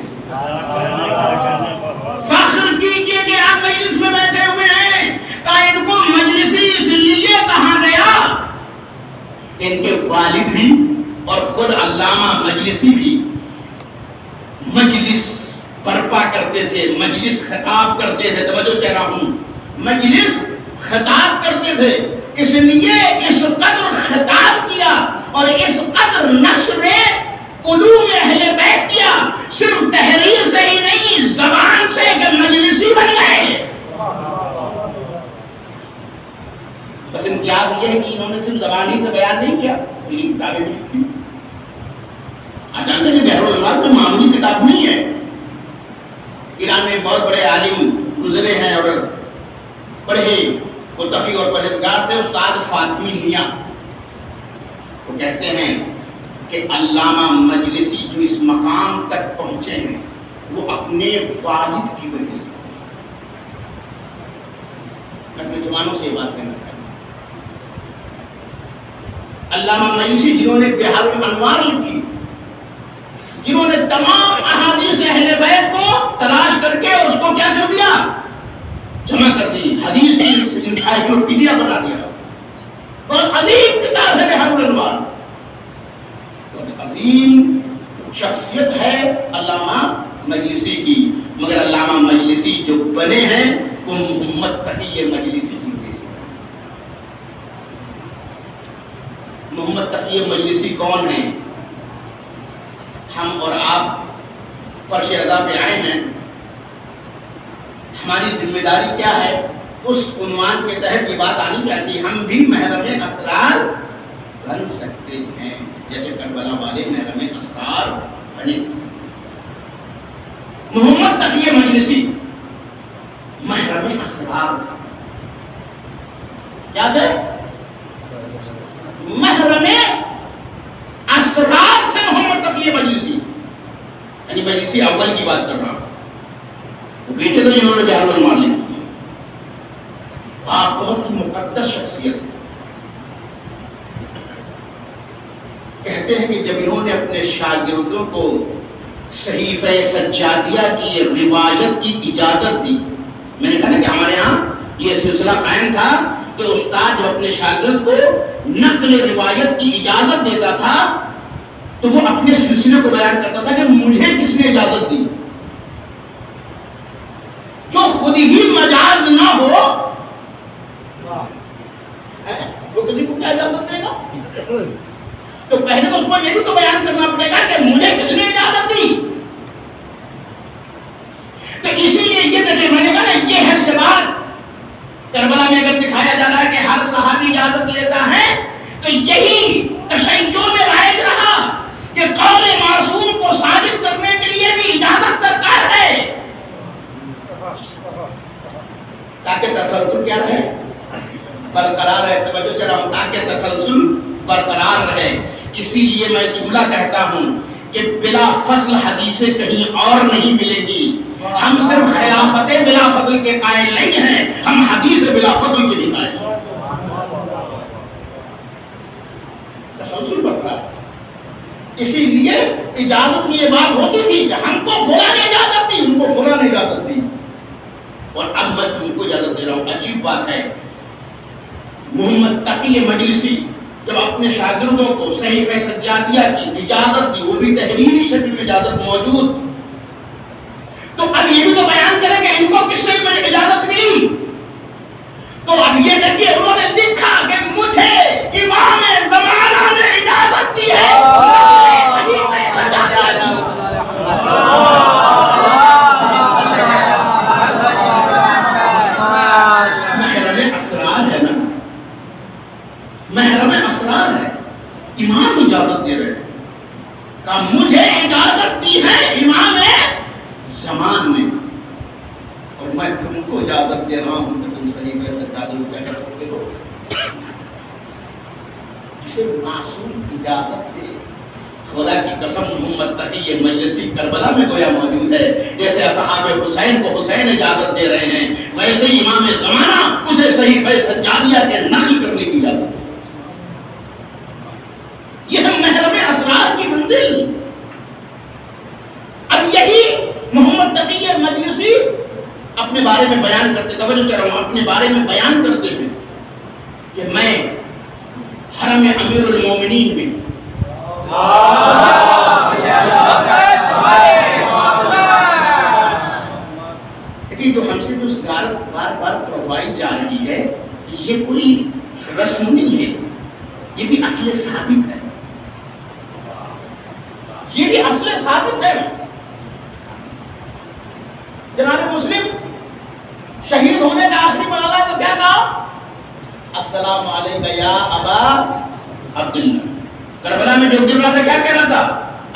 فخر کیجئے کہ آپ مجلس میں بیٹھے ہوئے ہیں۔ کہ ان کو مجلسی اس لیے کہا گیا کہ ان کے والد بھی اور خود علامہ مجلسی بھی مجلس برپا کرتے تھے، مجلس خطاب کرتے تھے، توجہ کہہ رہا ہوں، مجلس خطاب کرتے تھے، اس لیے اس قدر خطاب کیا اور اس قدر نشر علوم اہل بیت کیا، صرف تحریر سے ہی نہیں، زبان سے، کہ مجلسی بن گئے۔ بس امتیاز یہ ہے کہ انہوں نے صرف زبانی سے بیان نہیں کیا، میری کتابیں بھی لکھی۔ آپ جانتے ہیں بحر الانوار کوئی معمولی کتاب نہیں ہے، ایران میں بہت بڑے عالم گزرے ہیں اور بڑے ہی متقی اور پرہیزگار تھے، استاد فاطمی میاں، وہ کہتے ہیں کہ علامہ مجلسی جو اس مقام تک پہنچے ہیں وہ اپنے والد کی وجہ سے۔ میں اپنے جوانوں سے یہ بات کہنا چاہتا ہوں، علامہ مجلسی جنہوں نے بحار الانوار لکھی، جنہوں نے تمام احادیث اہل بیت کو تلاش کر کے اس کو کیا کر دیا، جمع کر دی، حدیث کی انسائکلوپیڈیا بنا دیا، بہت عظیم کتاب ہے بحار الانوار، بہت عظیم شخصیت ہے علامہ مجلسی کی، مگر علامہ مجلسی جو بنے ہیں وہ محمد تقی مجلسی کی وجہ سے۔ محمد تقی مجلسی کون ہیں؟ ہم اور آپ فرش ادا پہ آئے ہیں، ہماری ذمہ داری کیا ہے؟ اس عنوان کے تحت یہ بات آنی چاہیے، ہم بھی محرم اسرار بن سکتے ہیں جیسے کربلا والے محرم اسرار بنے۔ محمد تقی مجلسی محرم اسرار کیا تھے؟ محرم اسرار تھے محمد تقی مجلسی، یعنی مجلسی اول کی بات کر رہا ہوں، وہ بیٹے تو جنہوں نے بحار الانوار لکھی، آپ بہت ہی مقدس شخصیت ہے۔ کہتے ہیں کہ جب انہوں نے اپنے شاگردوں کو صحیفہ سجادیہ کی روایت کی اجازت دی، میں نے کہا کہ ہمارے ہاں یہ سلسلہ قائم تھا کہ استاد جب اپنے شاگرد کو نقل روایت کی اجازت دیتا تھا تو وہ اپنے سلسلے کو بیان کرتا تھا کہ مجھے کس نے اجازت دی، جو خود ہی مجاز نہ ہو وہ کسی کو کیا اجازت دے گا؟ تو پہلے تو اس کو یہ بھی تو بیان کرنا پڑے گا کہ مجھے کس نے اجازت دی۔ تو اسی لیے یہ دیکھیں، میں نے کہا نا یہ ہے سوال، کربلا میں اگر دکھایا جا رہا ہے کہ ہر صحابی اجازت لیتا ہے تو یہی تشیع میں رائج رہا کہ قول معصوم کو ثابت کرنے کے لیے بھی اجازت درکار ہے، تاکہ تسلسل کیا رہے، برقرار رہے۔ توجہ سے رہا ہوں، تاکہ تسلسل برقرار رہے۔ اسی لیے میں جملہ کہتا ہوں کہ بلا فصل حدیثیں کہیں اور نہیں ملیں گی، ہم صرف خلافت بلا فضل کے قائل نہیں ہیں، ہم حدیث بلا فضل کے بھی قائل ہیں۔ تسلسل برقرار، اسی لیے اجازت میں یہ بات ہوتی تھی کہ ہم کو فلاں نے اجازت دی، ان کو فلاں نے اجازت دی، اور اب میں تم کو اجازت دے رہا ہوں۔ عجیب بات ہے، محمد تقی مجلسی جب اپنے شاگردوں کو صحیفہ سجادیہ کی اجازت دی، وہ بھی تحریری شکل میں اجازت موجود، تو اب یہ بھی تو بیان کریں کہ ان کو کس سے اجازت ملی، تو اب یہ دیکھیے انہوں نے لکھا کہ مجھے امام زمانہ نے اجازت دی ہے۔ محرم اسرار ہے نا، محرم اسرار ہے، امام اجازت دے رہے ہیں۔ کہ مجھے اجازت دی ہے امام زمان نے، اور میں تم کو اجازت دے رہا ہوں کہ تم صحیح ویسے سجادہ کیا کر سکتے ہو. جسے معصوم اجازت دے. خدا کی قسم محمد تقی مجلسی کربلا میں گویا موجود ہے. جیسے اصحاب حسین کو حسین اجازت دے رہے ہیں، ویسے ہی امام زمانہ اسے صحیفہ سجادیہ کے نقل کرنے کی اجازت ہے. یہ ہے محرم اسرار کی منزل. اب یہی محمد تقی مجلسی اپنے بارے میں بیان کرتے، توجہ کر رہا ہوں، اپنے بارے میں بیان کرتے ہیں کہ میں حرم امیر المومنین میں لیکن جو ہم سے جو زیارت بار بار کروائی جا رہی ہے یہ کوئی رسم نہیں ہے، یہ بھی اصل ثابت ہے. یہ بھی اصل ثابت ہے. جناب مسلم شہید ہونے کا آخری مرحلہ تو کیا کہا؟ السلام علیکم یا ابا عبداللہ. کربلا میں جو گر رہا تھا کیا کہہ رہا تھا؟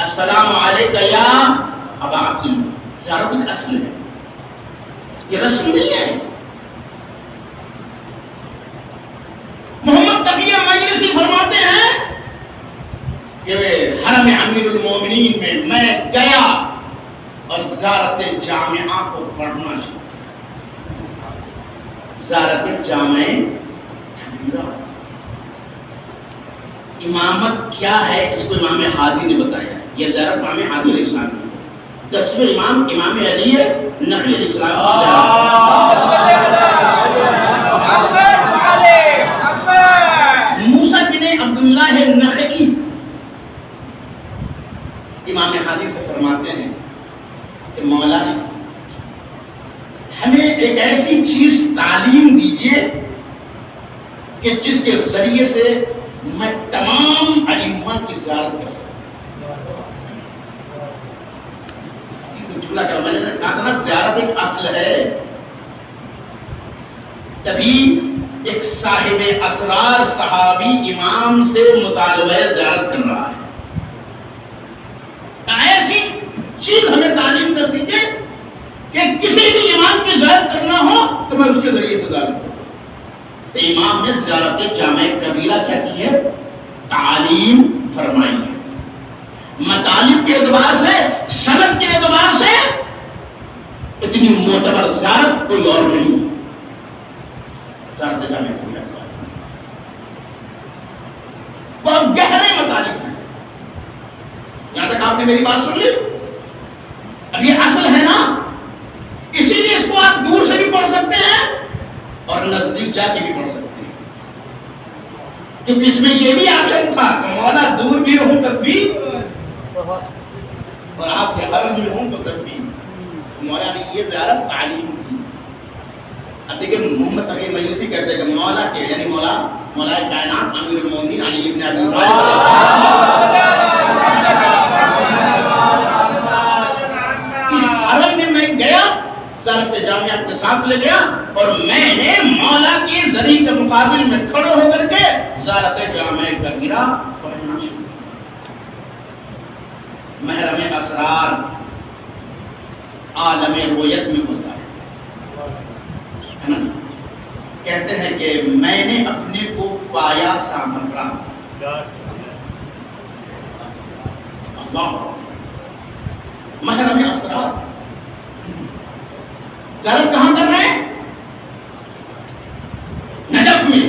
السلام علیکم یا ابا عبداللہ. زیارت ایک اصل ہے، یہ رسم نہیں ہے. محمد تقی مجلسی فرماتے ہیں کہ حرم امیر المومنین میں گیا اور زیارت جامعہ کو پڑھنا شروع. زیارت جامع امامت کیا ہے اس کو امام ہادی نے بتایا ہے. یہ زیارت امام ہادی علیہ السلام کی 10ویں امام امام علی نقی علیہ السلام موسیٰ بن عبداللہ نخعی امام ہادی سے فرماتے ہیں کہ مولا ہمیں ایک ایسی چیز تعلیم دیجئے کہ جس کے ذریعے سے میں تمام ائمہ کی زیارت کر سکوں. اسی تو جھولا کر میں نے کہا تھا نا زیارت ایک اصل ہے. تبھی ایک صاحب اسرار صحابی امام سے مطالبہ زیارت کر رہا ہے. ایسی چیز ہمیں تعلیم کر دیجیے کہ کسی بھی امام کی زیارت کرنا ہو تو میں اس کے ذریعے سے زیارت کروں. تو امام نے زیارت جامع کبیرہ کیا کی ہے؟ تعلیم فرمائی ہے. مطالب کے اعتبار سے، سند کے اعتبار سے اتنی معتبر زیارت کوئی اور نہیں. زیارت جامع کبیرہ بہت گہرے مطالب ہیں. یہاں تک آپ نے میری بات سن لی. اب یہ اصل ہے نا، اسی لیے اس کو آپ دور سے بھی پڑھ سکتے ہیں اور نزدیک جا کے بھی پڑھ سکتے ہیں. کیونکہ اس میں یہ بھی آپشن تھا کہ مولا دور بھی رہوں تب بھی اور آپ کے حرم میں ہوں تو تب بھی. مولا نے یہ زیارت تعلیم دی. اب دیکھیں محمد تقی مجلسی کہتے ہیں کہ مولا کے یعنی مولا کائنات امیر المومنین علی ابن ابی حرم میں میں گیا، زیارت جامعہ اپنے ساتھ لے گیا اور میں نے مولا کے ذریعے کے مقابل میں کھڑے ہو کر کے زیارت جامع کبیرہ پڑھنا شروع. محرم اسرار عالم رویت میں ہوتا ہے نا. کہتے ہیں کہ میں نے اپنے کو پایا سامرا. محرم اسرار زیارت کہاں کر رہے ہیں؟ نجف میں.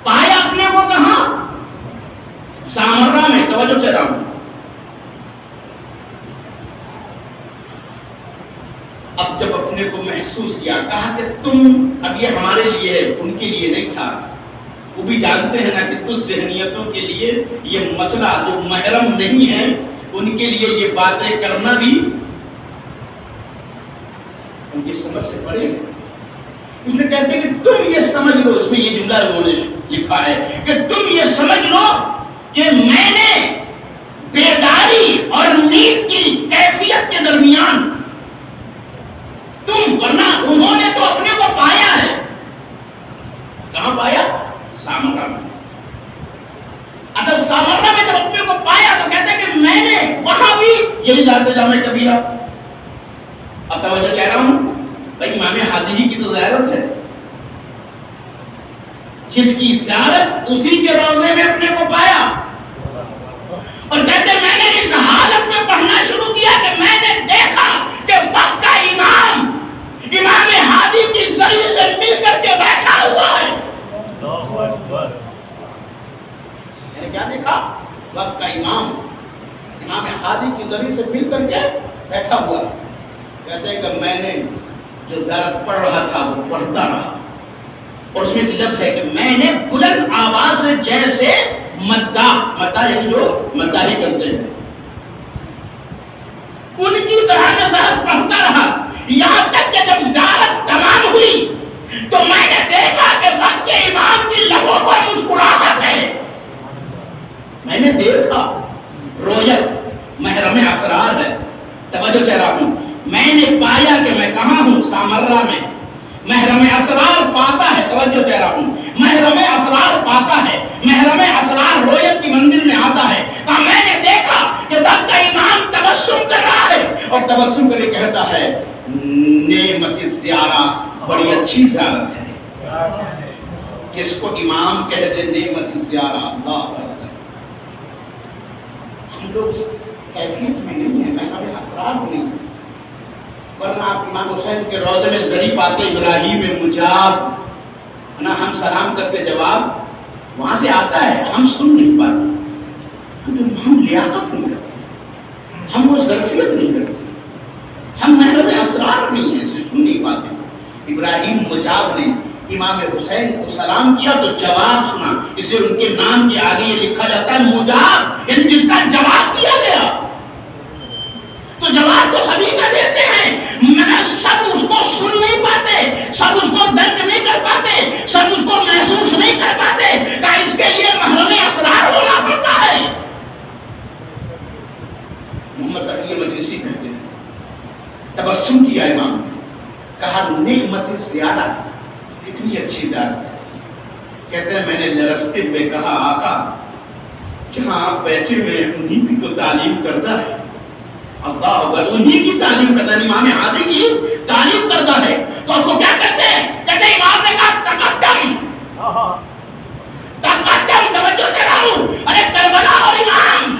پایا اپنے کو کہاں؟ سامرا میں. توجہ کر رہا ہوں. اب جب اپنے کو محسوس کیا، کہا کہ تم اب یہ ہمارے لیے ہے، ان کے لیے نہیں تھا. وہ بھی جانتے ہیں نا کہ کچھ ذہنیتوں کے لیے یہ مسئلہ جو محرم نہیں ہے ان کے لیے یہ باتیں کرنا بھی ان کی سمجھ سے پرے ہے. اس نے کہتے ہیں کہ تم یہ سمجھ لو، اس میں یہ جملہ انہوں نے لکھا ہے کہ تم یہ سمجھ لو کہ میں نے بیداری اور نیند کی کیفیت کے درمیان تم، ورنہ انہوں نے تو اپنے کو پایا ہے. کہاں پایا؟ سامرا میں. اگر سامرا میں جب اپنے کو پایا تو کہتے ہیں کہ میں وہاں بھی یہی ذات جامع کبیرہ. اب توجہ کہہ رہا ہوں بھائی امام ہادی جی کی تو زیارت ہے، جس کی زیارت اسی کے روضے میں اپنے کو پایا، اور کہتے ہیں میں نے اس حالت میں پڑھنا شروع کیا کہ میں نے دیکھا کہ وقت کا امام ہادی کی زری سے مل کر کے بیٹھا ہوا ہے. میں نے کیا دیکھا؟ وقت کا امام ہادی کی زری سے مل کر کے بیٹھا ہوا ہے. کہتے ہیں کہ میں نے جو زیارت پڑھ رہا تھا وہ پڑھتا رہا، اور اس میں ایک لفظ ہے کہ میں نے بلند آواز سے جیسے مداح یعنی جو مداحی کرتے ہیں ان کی طرح میں زیارت پڑھتا رہا، یہاں تک کہ جب زیارت تمام ہوئی تو میں نے دیکھا کہ وقت کے امام کی لبوں پر مسکراہٹ ہے. میں نے دیکھا، رویت محرم اسرار ہے. توجہ کہہ رہا ہوں، میں نے پایا کہ میں کہاں ہوں؟ سامرہ میں. محرم اسرار پاتا ہے، توجہ کہہ رہا ہوں، محرم اسرار پاتا ہے، محرم اسرار رویت کی منزل میں آتا ہے. کہا میں نے دیکھا کہ وقت کا امام تبسم کر رہا ہے، اور تبسم کر کے کہتا ہے نعمت زیارہ، بڑی اچھی زیارت ہے. کس کو امام کہہ دے نعمت زیارہ، اللہ اکبر. ہم لوگ اس کیفیت میں نہیں ہیں، محرم اسرار میں نہیں ہیں. ورنہ آپ امام حسین کے روضے میں زری پاتے ابراہیم مجاب نا، ہم سلام کرتے جواب وہاں سے آتا ہے، ہم سن نہیں پاتے کیونکہ ہم لیاقت نہیں رکھتے، ہم وہ ظرفیت نہیں رکھتے، ہم محرم اسرار نہیں ہیں، اسے سن نہیں پاتے. ابراہیم مجاب نے امام حسین کو سلام کیا تو جواب سنا، اس لیے ان کے نام کے آگے یہ لکھا جاتا ہے مجاب، یعنی جس کا جواب دیا گیا. تو جواب تو سبھی کا دیتے ہیں، مگر سب اس کو سن نہیں پاتے، سب اس کو درک نہیں کر پاتے، سب اس کو محسوس نہیں کر پاتے کہ اس کے لیے محرم اسرار ہونا پڑتا ہے. محمد تقی مجلسی کہتے ہیں تبسم کیا امام نے، کہا نعمت زیارہ، کتنی اچھی ذات ہے. کہتے ہیں میں نے لرزتے ہوئے کہا آقا جہاں آپ بیٹھے ہوئے انہی کی تو تعلیم کرتا ہے. اللہ اکبر، انہی کی تعلیم کرتا ہے، امام ہادی کی تعلیم کرتا ہے. تو آپ کو کیا کہتے ہیں؟ کہتے ہیں امام نے کہا تقدم، تقدم. توجہ دے رہا ہوں، ارے کربلا اور امام،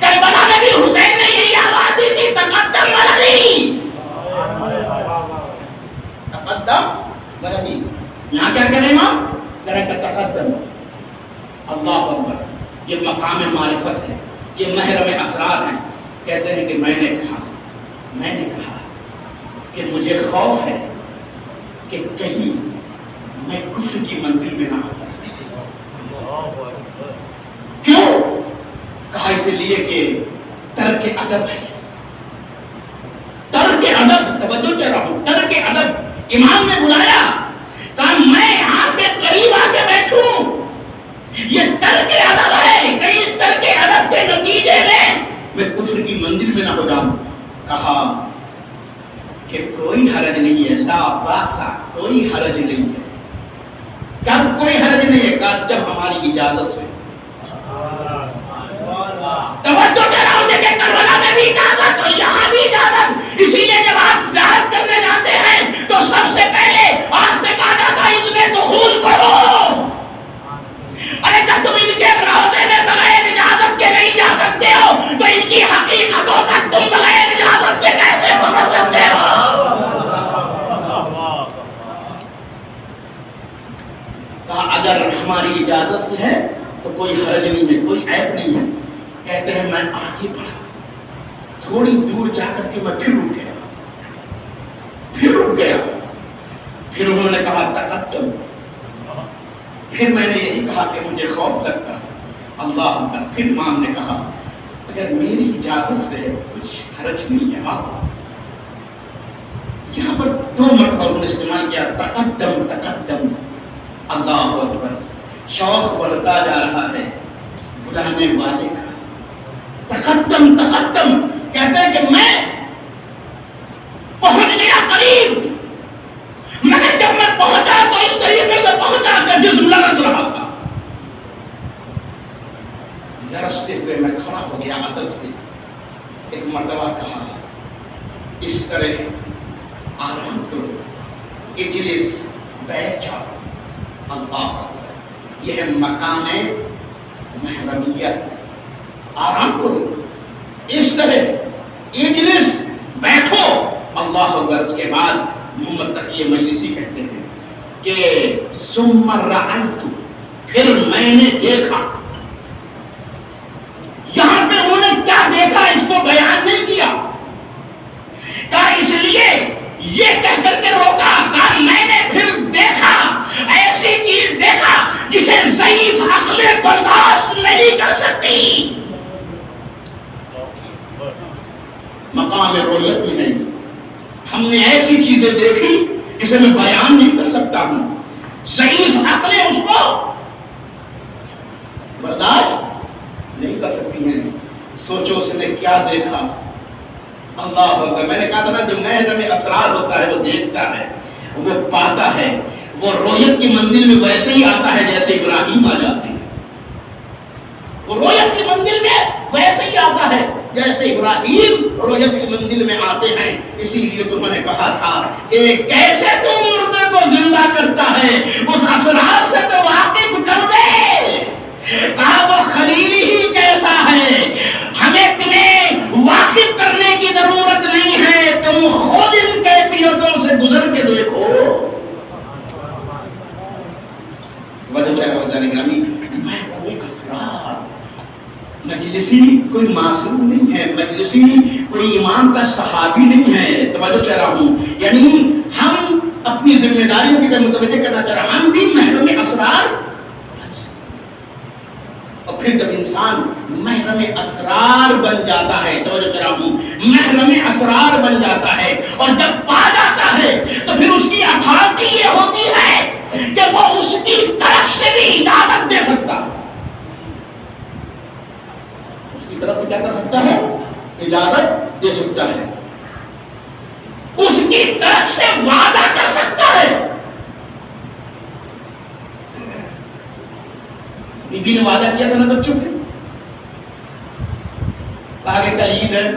کربلا میں بھی حسین نے یہی آواز دی تھی تقدم ولدی، تقدم ولدی. یہاں کیا کہہ رہے ہیں امام؟ کہہ رہے ہیں تقدم. اللہ اکبر، یہ مقام معرفت ہے، یہ محرم اسرار ہے. کہتے ہیں کہ میں نے کہا کہ مجھے خوف ہے کہ کہیں میں کفر کی منزل میں نہ آتا. کیوں؟ کہا اس لیے کہ ترک ادب ہے، ترک ادب. توجہ کہہ رہا ہوں، ترک ادب. امام نے بلایا، کہا میں آپ کے قریب آ کے بیٹھوں، یہ ترک ادب ہے، کہیں اس ترک ادب کے نتیجے میں کفر کی منزل میں نہ ہو جاؤں. کہا کہ کوئی حرج نہیں ہے، لا باسا، کوئی حرج نہیں ہے. کب کوئی حرج نہیں ہے؟ کہا جب ہماری اجازت سے. توجہ دے رہا ہوں، دیکھیں کربلا میں بھی اجازت اور یہاں بھی اجازت. اسی لیے جب آپ زیارت کرنے جاتے ہیں تو سب سے پہلے آپ سے کہا جاتا ہے اذن دخول پڑھو. ارے جب تم ان کے روضے میں بغیر اجازت کے نہیں جا سکتے ہو تو ان کی حقیقتوں تک تم بغیر اجازت کے کیسے پہنچ سکتے ہو؟ کہا اگر ہماری اجازت سے ہے تو کوئی حرج نہیں ہے، کوئی عیب نہیں ہے. کہتے ہیں میں آگے بڑھا، تھوڑی دور جا کر کے میں پھر رک گیا. پھر انہوں نے کہا تقدم. پھر میں نے یہی کہا کہ مجھے خوف لگتا ہے. اللہ اکبر. پھر امام نے کہا اگر میری اجازت سے کچھ حرج نہیں ہے. یہاں پر 2 مرتبہ انہوں نے استعمال کیا تقدم تقدم. اللہ اکبر. شوق بڑھتا جا رہا ہے بلانے والے کا. تقدم تقدم. کہتے ہیں کہ میں پہنچ گیا قریب، مگر جب میں پہنچا تو اس طریقے سے پہنچا کہ جسم لرز رہا تھا. لرزتے ہوئے میں کھڑا ہو گیا ادب سے. ایک مرتبہ کہا اس طرح آرام کرو، اجلس، بیٹھ جاؤ. اللہ، یہ ہے مقام محرمیت. آرام کرو، اس طرح اجلس، بیٹھو. اللہ اکبر. اس کے بعد محمد تقی مجلسی کہتے ہیں کہ ثم رأیت، پھر میں نے دیکھا. یہاں پہ انہوں نے کیا دیکھا اس کو بیان نہیں کیا، کہا اس لیے یہ کہہ کر کے روکا، کہا میں نے پھر دیکھا، ایسی چیز دیکھا جسے ضعیف عقل برداشت نہیں کر سکتی. مقام رؤیت میں نہیں، ہم نے ایسی چیزیں دیکھی جسے میں بیان نہیں کر سکتا ہوں. ضعیف عقلیں اس کو برداشت نہیں کر سکتی ہیں. سوچو اس نے کیا دیکھا. اللہ اکبر. میں نے کہا تھا نا جو محر میں اسرار ہوتا ہے وہ دیکھتا ہے، وہ پاتا ہے، وہ رویت کی منزل میں ویسے ہی آتا ہے جیسے ابراہیم آ جاتے ہیں. وہ رویت کی منزل میں ویسے ہی آتا ہے جیسے ابراہیم رویت کی منزل میں آتے ہیں. اسی لیے تو میں نے کہا تھا کہ کیسے تو مردے کو زندہ کرتا ہے، اس اسرار سے تو واقف کر دے. کہا وہ خلیل ہی کیسا ہے، ہمیں تمہیں واقف کرنے کی ضرورت نہیں ہے، تم خود ان کیفیتوں سے گزر کے دیکھو. مجلسی کوئی معصوم نہیں ہے، مجلسی کوئی امام کا صحابی نہیں ہے. توجہ چاہ رہا ہوں، یعنی ہم اپنی ذمہ داریوں کی طرف متوجہ کرنا چاہ رہا ہوں. ہم بھی محرم اسرار، اور پھر جب انسان محرم اسرار بن جاتا ہے، توجہ کر رہا ہوں، محرم اسرار بن جاتا ہے اور جب پا جاتا ہے تو پھر اس کی اتھارٹی یہ ہوتی ہے کہ وہ اس کی طرف سے بھی اجازت دے سکتا ہے. اس کی طرف سے کیا کر سکتا ہے؟ اجازت دے سکتا ہے. اس کی طرف سے وعدہ کر سکتا ہے. بی بی نے وعدہ کیا تھا نا بچوں سے، کہا کہ کل عید ہے،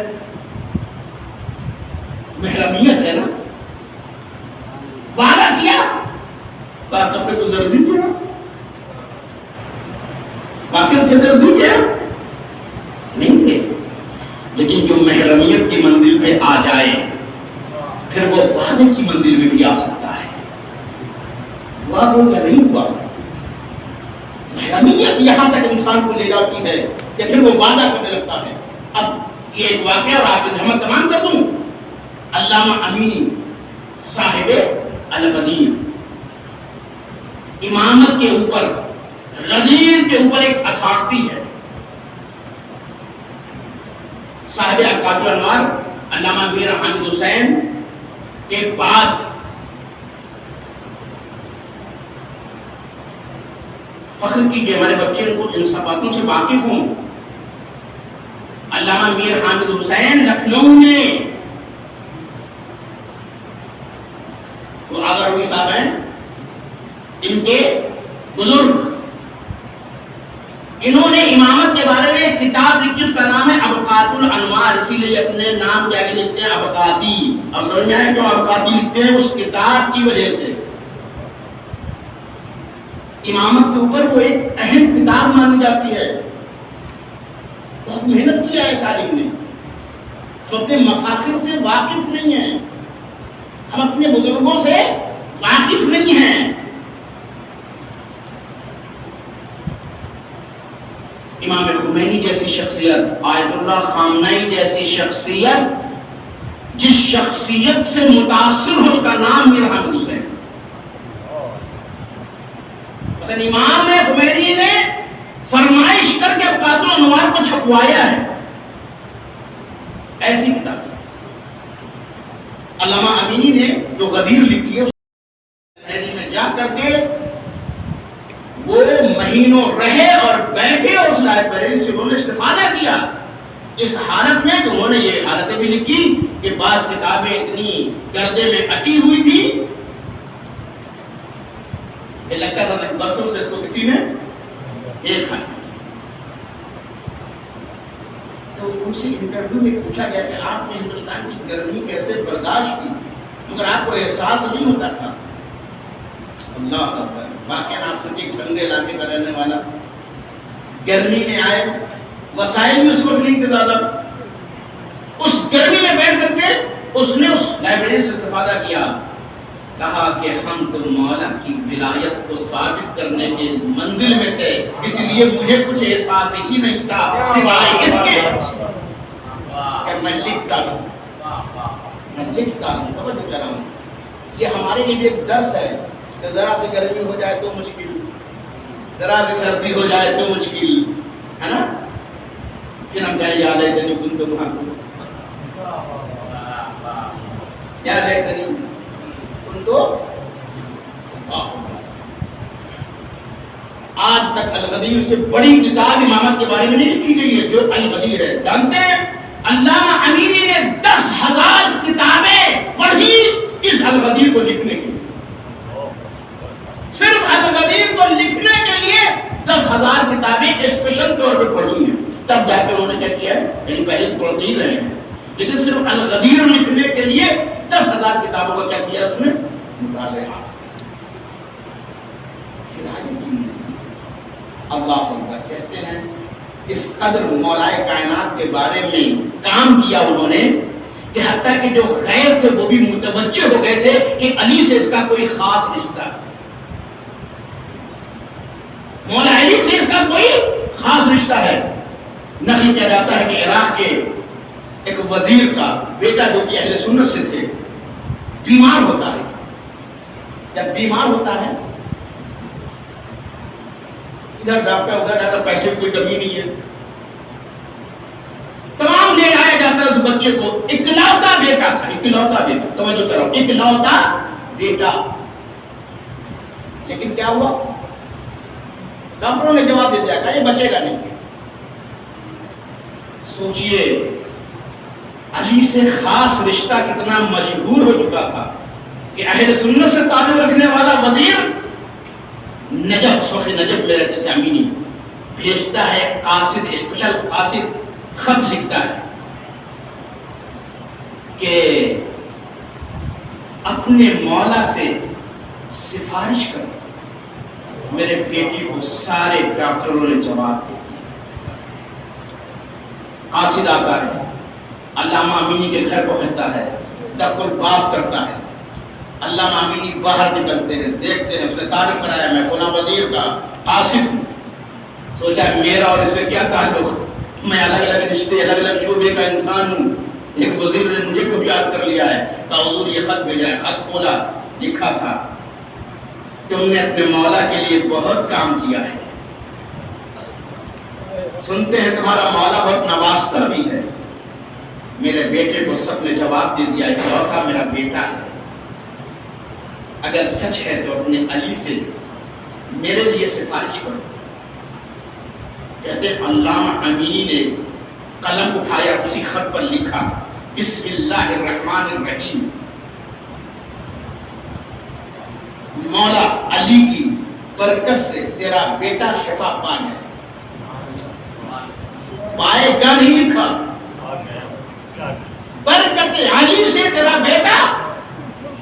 محرمیت ہے نا، وعدہ کیا، کہا کپڑے تو درد نہیں کیا، واقعی تھے درد نہیں کیا، نہیں تھے. لیکن جو محرمیت کی منزل پہ آ جائے پھر وہ وعدے کی منزل میں بھی آ سکتا ہے. وعدہ کیا نہیں ہوا، محرمیت یہاں تک انسان کو لے جاتی ہے کہ پھر وہ وعدہ کرنے لگتا ہے. اب یہ ایک واقعہ اور آپ میں تمام کر دوں. علامہ امینی صاحب الغدیر، امامت کے اوپر، غدیر کے اوپر ایک اتھارٹی ہے. صاحب اکابر انوار علامہ میر حامد حسین کے بعد فخر کیجیے ہمارے بچے ان کو ان سب باتوں سے واقف ہوں. علامہ میر حامد حسین لکھنؤ میں وہ آغا روی صاحب ہیں، ان کے بزرگ، انہوں نے امامت کے بارے میں کتاب لکھی، اس کا نام ہے ابقات الانوار. اسی لیے اپنے نام کے آگے لکھتے ہیں ابقاتی. اب سمجھ میں آئے کیوں ابقاتی لکھتے ہیں؟ اس کتاب کی وجہ سے. امامت کے اوپر وہ ایک اہم کتاب مانی جاتی ہے. بہت محنت کیا ہے سالم نے. ہم اپنے مفاخر سے واقف نہیں ہیں، ہم اپنے بزرگوں سے واقف نہیں ہیں. امام خمینی جیسی شخصیت، آیت اللہ خامنئی جیسی شخصیت، جس شخصیت سے متاثر ہو اس کا نام میر حامد حسین. مثلا امام خمینی نے فرمائش کر کے ابقات الانوار کو چھپوایا ہے. ایسی کتاب علامہ امینی نے جو غدیر لکھی ہے اس میں جا کر کے وہ مہینوں رہے اور بیٹھے اور اس لائق بریلی سے انہوں نے استفادہ کیا. اس حالت میں کہ انہوں نے یہ حالتیں بھی لکھی کہ بعض کتابیں اتنی گردے میں اٹی ہوئی تھی کہ لگتا تھا کہ برسوں سے اس کو کسی نے دیکھا. تو ان سے انٹرویو میں پوچھا گیا کہ آپ نے ہندوستان کی گرمی کیسے برداشت کی، مگر آپ کو احساس نہیں ہوتا تھا۔ اللہ اکبر، واقعی آپ سوچیں ٹھنڈے علاقے کا رہنے والا، گرمی میں آئے، وسائل بھی اس وقت نہیں تھے زیادہ، اس گرمی میں بیٹھ کر کے اس نے اس لائبریری سے استفادہ کیا، کہا کہ ہم تو مولا کی ولایت کو ثابت کرنے کے منزل میں تھے، اس لیے مجھے کچھ احساس ہی نہیں تھا سوائے اس کے کہ میں لکھتا ہوں، توجہ کرا ہوں۔ یہ ہمارے لیے بھی ایک درس ہے کہ ذرا سے گرمی ہو جائے تو مشکل، ذرا سے سردی ہو جائے تو مشکل ہے نا، پھر ہم کہیں یاد ہے تنی کن تو وہاں کو یاد ہے تنی کن تو، آج تک الغدیر سے بڑی کتاب امامت کے بارے میں نہیں لکھی گئی ہے جو الغدیر ہے۔ جانتے ہیں علامہ امینی نے 10,000 کتابیں پڑھی اس الغدیر کو لکھنے کے لیے، صرف الغدیر کو لکھنے کے لیے 10,000 کتابیں اسپیشل طور پر پڑھی ہیں، تب جا کے انہوں نے کیا کیا ہے، یعنی پہلے پڑھتے ہی رہے ہیں لیکن صرف الغدیر لکھنے کے لیے 10,000 کتابوں کا کیا کیا اس نے مطالعہ۔ اللہ اکبر، کہتے ہیں اس قدر مولائے کائنات کے بارے میں کام کیا انہوں نے کہ حتیٰ کہ جو غیر تھے وہ بھی متوجہ ہو گئے تھے کہ علی سے اس کا کوئی خاص رشتہ، مولا علی سے اس کا کوئی خاص رشتہ ہے۔ نقل کیا جاتا ہے کہ عراق کے ایک وزیر کا بیٹا جو کہ اہل سنت سے تھے بیمار ہوتا ہے، جب بیمار ہوتا ہے ادھر ڈاکٹر ادھر ڈاکٹر، پیسے کی کوئی کمی نہیں ہے، تمام لے آیا جاتا ہے اس بچے کو، اکلوتا بیٹا تھا، اکلوتا بیٹا، توجہ کرو، اکلوتا بیٹا، لیکن کیا ہوا، ڈاکٹروں نے جواب دے دیا کہ یہ بچے گا نہیں۔ سوچئے علی سے خاص رشتہ کتنا مشہور ہو چکا تھا کہ اہل سنت سے تعلق رکھنے والا وزیر نجف، سوخ نجف میں رہتے تھے امینی، بھیجتا ہے قاصد، اسپیشل قاصد خط لکھتا ہے کہ اپنے مولا سے سفارش کرو، میرے بیٹی کو سارے ڈاکٹروں نے جواب دیا۔ قاصد آتا ہے، علامہ امینی کے گھر پہنچتا ہے، دق الباب کرتا ہے، علامہ امینی باہر نکلتے ہیں، دیکھتے ہیں اس نے تعارف کرایا میں فلاں وزیر کا قاصد ہوں۔ سوچا میرا اور اس سے کیا تعلق، میں الگ الگ رشتے الگ الگ شعبے کا انسان ہوں، ایک وزیر نے مجھے کو یاد کر لیا ہے، کہا حضور یہ خط بھیجا ہے، خط کھولا، لکھا تھا تم نے اپنے مولا کے لیے بہت کام کیا ہے، سنتے ہیں تمہارا مولا بہت نوازتا بھی ہے، میرے بیٹے کو سب نے جواب دے دیا، اکلوتا میرا بیٹا ہے، اگر سچ ہے تو اپنے علی سے میرے لیے سفارش کرو۔ کہتے ہیں علامہ امینی نے قلم اٹھایا، اسی خط پر لکھا بسم اللہ الرحمن الرحیم، مولا علی کی برکت سے تیرا بیٹا شفا پا ہے، پائے گا نہیں لکھا، برکت علی سے تیرا بیٹا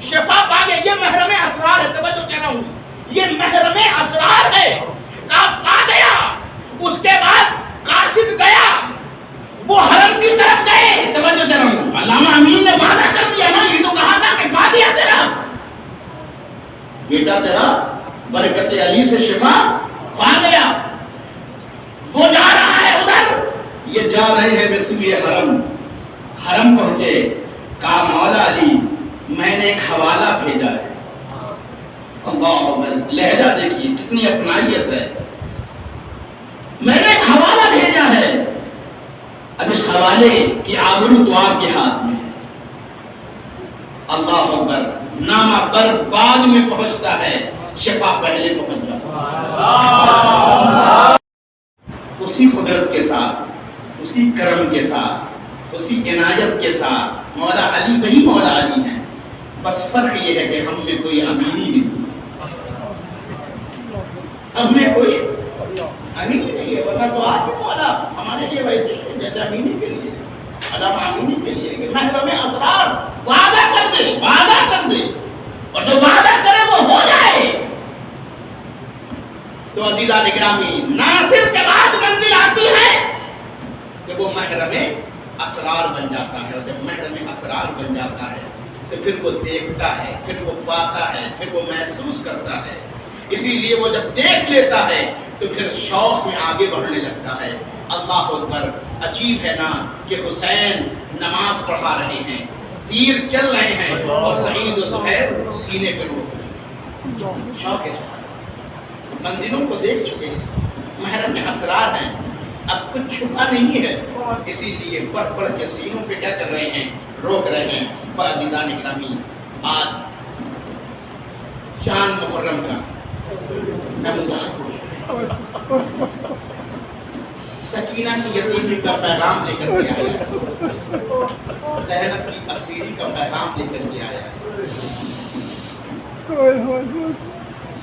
شفا پا گیا۔ یہ محرم اسرار ہے، توجہ کہہ رہا ہوں، یہ محرم اسرار ہے، پا گیا۔ اس کے بعد قاصد گیا، وہ حرم کی طرف گئے، توجہ کہہ رہا ہوں، علامہ امین نے وعدہ کر دیا نا، یہ تو کہا تھا کہ پا دیا تیرا بیٹا، تیرا برکت علی سے شفا پا گیا۔ وہ جا رہا ہے ادھر، یہ جا رہے ہیں بسوئے حرم، حرم پہنچے، کہا مولا علی میں نے ایک حوالہ بھیجا ہے، اللہ اکبر، لہجہ دیکھیے کتنی اپنائیت ہے، میں نے ایک حوالہ بھیجا ہے، اب اس حوالے کی آبرو تو آپ کے ہاتھ میں ہے، اللہ اکبر، نامہ بعد میں پہنچتا ہے، شفا پہلے پہنچ جاتا ہے۔ اسی قدرت کے ساتھ، اسی کرم کے ساتھ، اسی عنایت کے ساتھ مولا علی وہی مولا علی ہیں، بس فرق یہ ہے کہ ہم میں کوئی امینی نہیں، ہم میں کوئی امینی نہیں ہے، ورنہ تو آپ بھی مولا ہمارے لیے ویسے ہی ہے چچا امینی کے لیے، علامہ امینی کے لیے کہ محرم اسرار وعدہ کر دے اور جو وعدہ کرے وہ ہو جائے. تو عزیزان گرامی، ناصر کے بعد منزل آتی ہے کہ وہ محرم اسرار بن جاتا ہے. اور جب محرم اسرار بن جاتا ہے تو پھر وہ دیکھتا ہے، پھر وہ پاتا ہے، پھر وہ محسوس کرتا ہے. اسی لیے وہ جب دیکھ لیتا ہے تو پھر شوق میں آگے بڑھنے لگتا ہے. اللہ اکبر. عجیب ہے نا کہ حسین نماز پڑھا رہے ہیں، تیر چل رہے ہیں اور سعید و زہیر سینے پہ رو رہے ہیں. شوق ہے، منزلوں کو دیکھ چکے ہیں، محرم اسرار ہیں، اب کچھ چھپا نہیں ہے. اسی لیے بڑھ بڑھ کے سینوں پہ کیا کر رہے ہیں؟ روک رہے ہیں. عزیزان گرامی، آج چاند محرم کا سکینہ کی یتیمی کا پیغام لے کر کے آیا، زینب کی اسیری کا پیغام لے کر کے آیا،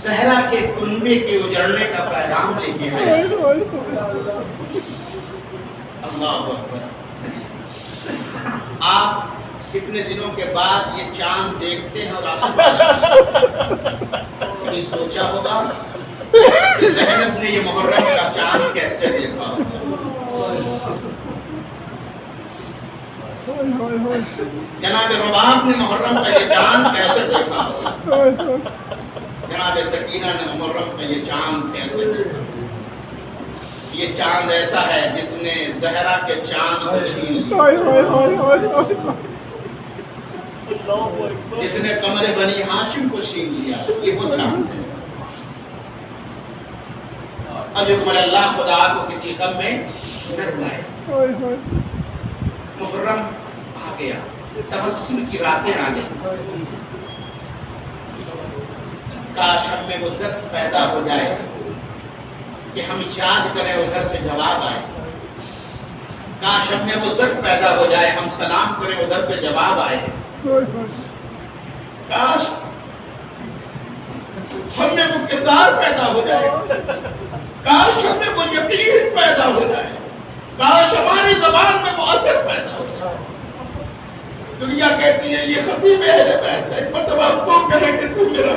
زہرا کے کنبے کے اجڑنے کا پیغام لے کے آیا. اللہ اکبر. آپ کتنے دنوں کے بعد یہ چاند دیکھتے ہیں اور آنسو آ جاتے ہیں. کبھی سوچا ہوگا کہ زینب نے یہ محرم کا چاند کیسے دیکھا ہوگا؟ جناب رباب نے محرم کا یہ چاند کیسے دیکھا ہوگا؟ جناب سکینہ نے محرم کا یہ چاند کیسے دیکھا؟ یہ چاند ایسا ہے جس نے زہرا کے چاند کو چھین لیا، جس نے قمر بنی ہاشم کو چھین لیا. یہ وہ چاند ہے. اب اللہ خدا کو کسی غم میں نہ ڈالے. محرم آ گیا، تبسم کی راتیں آ گئی. کاش ہم میں وہ ظرف پیدا ہو جائے کہ ہم یاد کریں ادھر سے جواب آئے. کاش ہم میں وہ ظرف پیدا ہو جائے ہم سلام کریں ادھر سے جواب آئے. کاش ہم میں وہ کردار پیدا ہو جائے، کاش ہم میں وہ یقین پیدا ہو جائے، کاش ہماری زبان میں وہ اثر پیدا ہو جائے. دنیا کہتی ہے یہ خطیب اہل بیت ہے، مطلب آپ کو کہے کہ تو میرا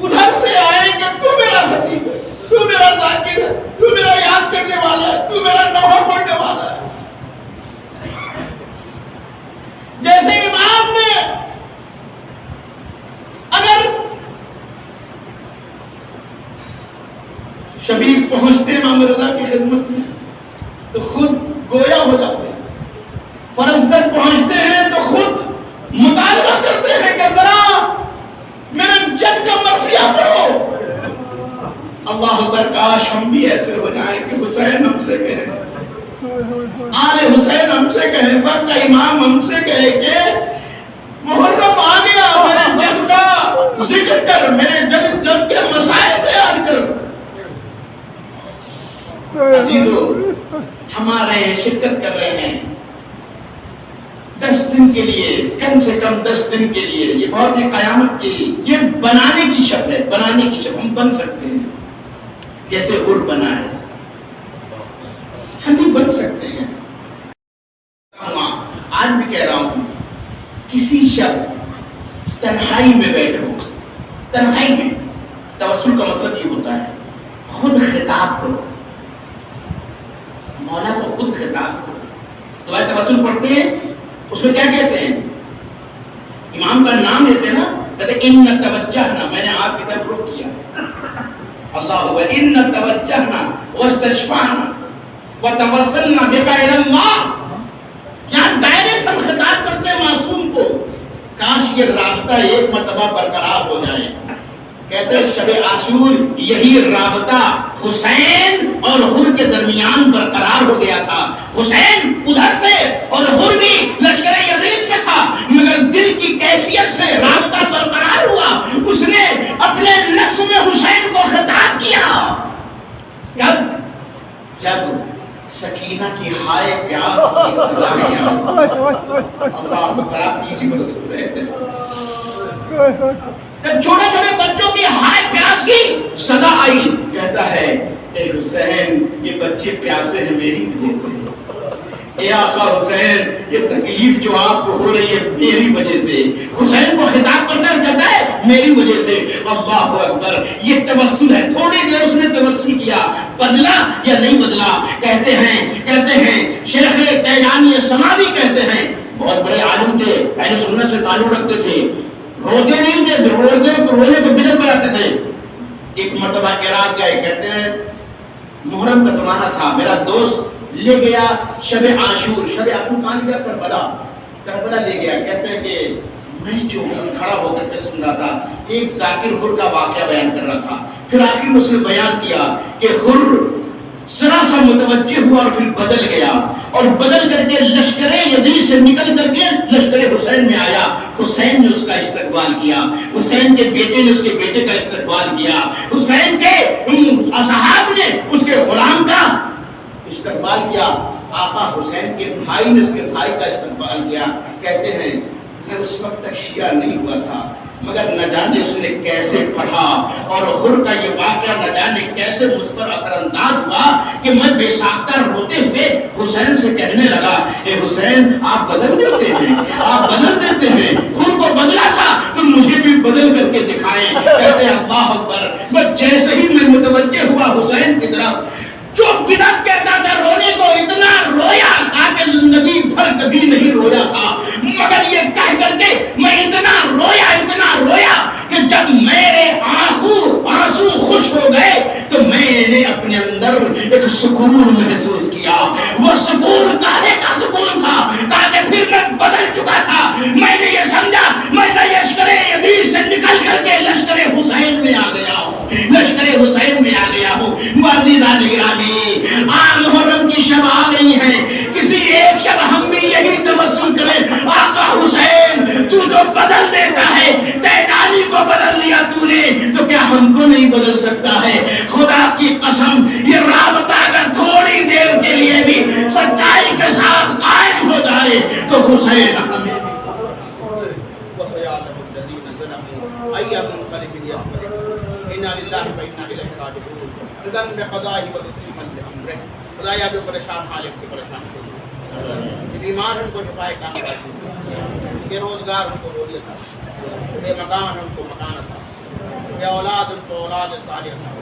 ادھر سے آئے کہ تو میرا خطیب ہے، تو میرا ذاکر ہے، تو میرا یاد کرنے والا ہے، تو میرا نوحہ پڑھنے والا ہے. جیسے امام نے اگر شبیر پہنچتے امام رضا کی خدمت میں تو خود گویا ہو جاتے ہیں، فرزدر پہنچتے ہیں تو خود مطالبہ کرتے ہیں کہ ذرا میرے جد کا مرثیہ پڑھو. اللہ اکبر. کاش ہم بھی ایسے ہو جائیں کہ حسین ہم سے کہے، آل حسین ہم سے کہے، وقت کا امام ہم سے کہے کہ محرم آ گیا، میرے جد کا ذکر کر، میرے جد کے مسائل بیان کر. عزیزو، ہمارے شرکت کر رہے ہیں 10 دن کے لیے، کم سے کم 10 دن کے لیے. یہ بہت ہی قیامت کی، یہ بنانے کی شب ہے، بنانے کی شب. ہم بن سکتے ہیں جیسے حر بنا ہے، ہم بھی بن سکتے ہیں. آج بھی کہہ رہا ہوں، کسی شب تنہائی میں بیٹھو، تنہائی میں. توسل کا مطلب یہ ہوتا ہے خود خطاب کرو، مولا کو خود خطاب کرو. تو آئے توسل پڑھتے ہیں، اس میں کیا کہتے ہیں؟ امام کا نام لیتے ہیں نا، کہتے ہیں ان توجہنا، میں نے آپ کی طرف رخ کیا. اللہ ہوا ان توجہنا واستشفعنا وتوسلنا بک الی اللہ. یہاں ڈائریکٹ ہم خطاب کرتے ہیں معصوم کو. کاش یہ رابطہ ایک مرتبہ برقرار ہو جائے. کہتے ہیں شب عاشور یہی رابطہ حسین اور حر کے درمیان برقرار ہو گیا تھا. حسین ادھر تھے اور حر بھی لشکر یزید میں تھا، مگر دل کی کیفیت سے رابطہ برقرار ہوا. اس نے اپنے نفس میں حسین کو خطاب کیا. جب سکینہ کی ہائے پیاس کی صدائیں اللہ بڑا پیچھے کو سن رہے تھے، جب چھوٹے چھوٹے بچوں کی ہائے پیاس کی صدا آئی، کہتا ہے اے حسین بچے پیاسے ہیں میری وجہ سے، اے آقا حسین یہ تکلیف جو آپ کو ہو رہی ہے میری وجہ سے. حسین کو خطاب کرتا ہے کہتا ہے میری وجہ سے. اللہ اکبر، یہ توسل ہے. تھوڑی دیر اس نے توسل کیا، بدلا یا نہیں بدلا؟ کہتے ہیں شیخ کیلانی سماوی کہتے ہیں، بہت بڑے عالم تھے، اہل سنت سے تعلق رکھتے تھے، روتے نہیں تھے، رونے کو بدعت بناتے تھے. ایک مرتبہ عراق گئے، کہتے ہیں محرم کا زمانہ تھا، میرا دوست لے گیا شب عاشور کہاں لے گیا؟ کربلا لے گیا. کہتے ہیں کہ میں جو کھڑا ہو کر کے سن رہا تھا، ایک ذاکر حر کا واقعہ بیان کر رہا تھا. پھر آخر میں اس نے بیان کیا کہ حر ذرا سا متوجہ ہوا اور پھر بدل گیا، اور بدل کر کے لشکر یزید سے نکل کر کے لشکر حسین میں آیا. حسین نے اس کا استقبال کیا، حسین کے بیٹے نے اس کے بیٹے کا استقبال کیا، حسین کے اصحاب نے اس کے غلام کا استقبال کیا، آقا حسین کے بھائی نے اس کے بھائی کا استقبال کیا. کہتے ہیں میں اس وقت تک شیعہ نہیں ہوا تھا، مگر نہ جانے اس نے کیسے پڑھا اور حر کا یہ واقعہ نہ جانے کیسے مجھ پر اثر انداز ہوا کہ میں بے ساختہ روتے ہوئے حسین سے کہنے لگا اے حسین آپ بدل دیتے ہیں، آپ بدل دیتے ہیں. حر کو بدلا تھا تو مجھے بھی بدل کر کے دکھائیں. کہتے ہیں اللہ اکبر، بس جیسے ہی میں متوجہ ہوا حسین کی طرف، جو بدعت کہتا تھا رونے کو، اتنا رویا تاکہ زندگی بھر کبھی نہیں رویا تھا، مگر یہ کہہ کر کے میں اتنا رویا کہ جب میرے آنسو خوش ہو گئے تو میں نے اپنے اندر ایک سکون محسوس کیا. وہ سکون کاہے کا سکون تھا؟ تاکہ پھر میں بدل چکا تھا. میں نے یہ سمجھا میں لشکر یزید سے نکل کر کے لشکر حسین میں آ گیا ہوں، عزیزان گرامی، آج محرم کی شب آ گئی ہے، کسی ایک شب ہم بھی یہی توسل کریں آقا حسین تو جو بدل دیتا ہے، کیلانی کو بدل دیا تو نے، تو کیا ہم کو نہیں بدل سکتا ہے؟ خدا کی قسم یہ رابطہ اگر تھوڑی دیر کے لیے بھی سچائی کے ساتھ قائم ہو جائے تو حسین ہمیں خدایا جو پریشان حالت کے پریشان ہو، بیمار ہم کو شفا کاملہ دے، بے روزگار ہم کو روزی عطا، بے مکان ہم کو مکان عطا، بے اولاد ہم کو اولاد صالح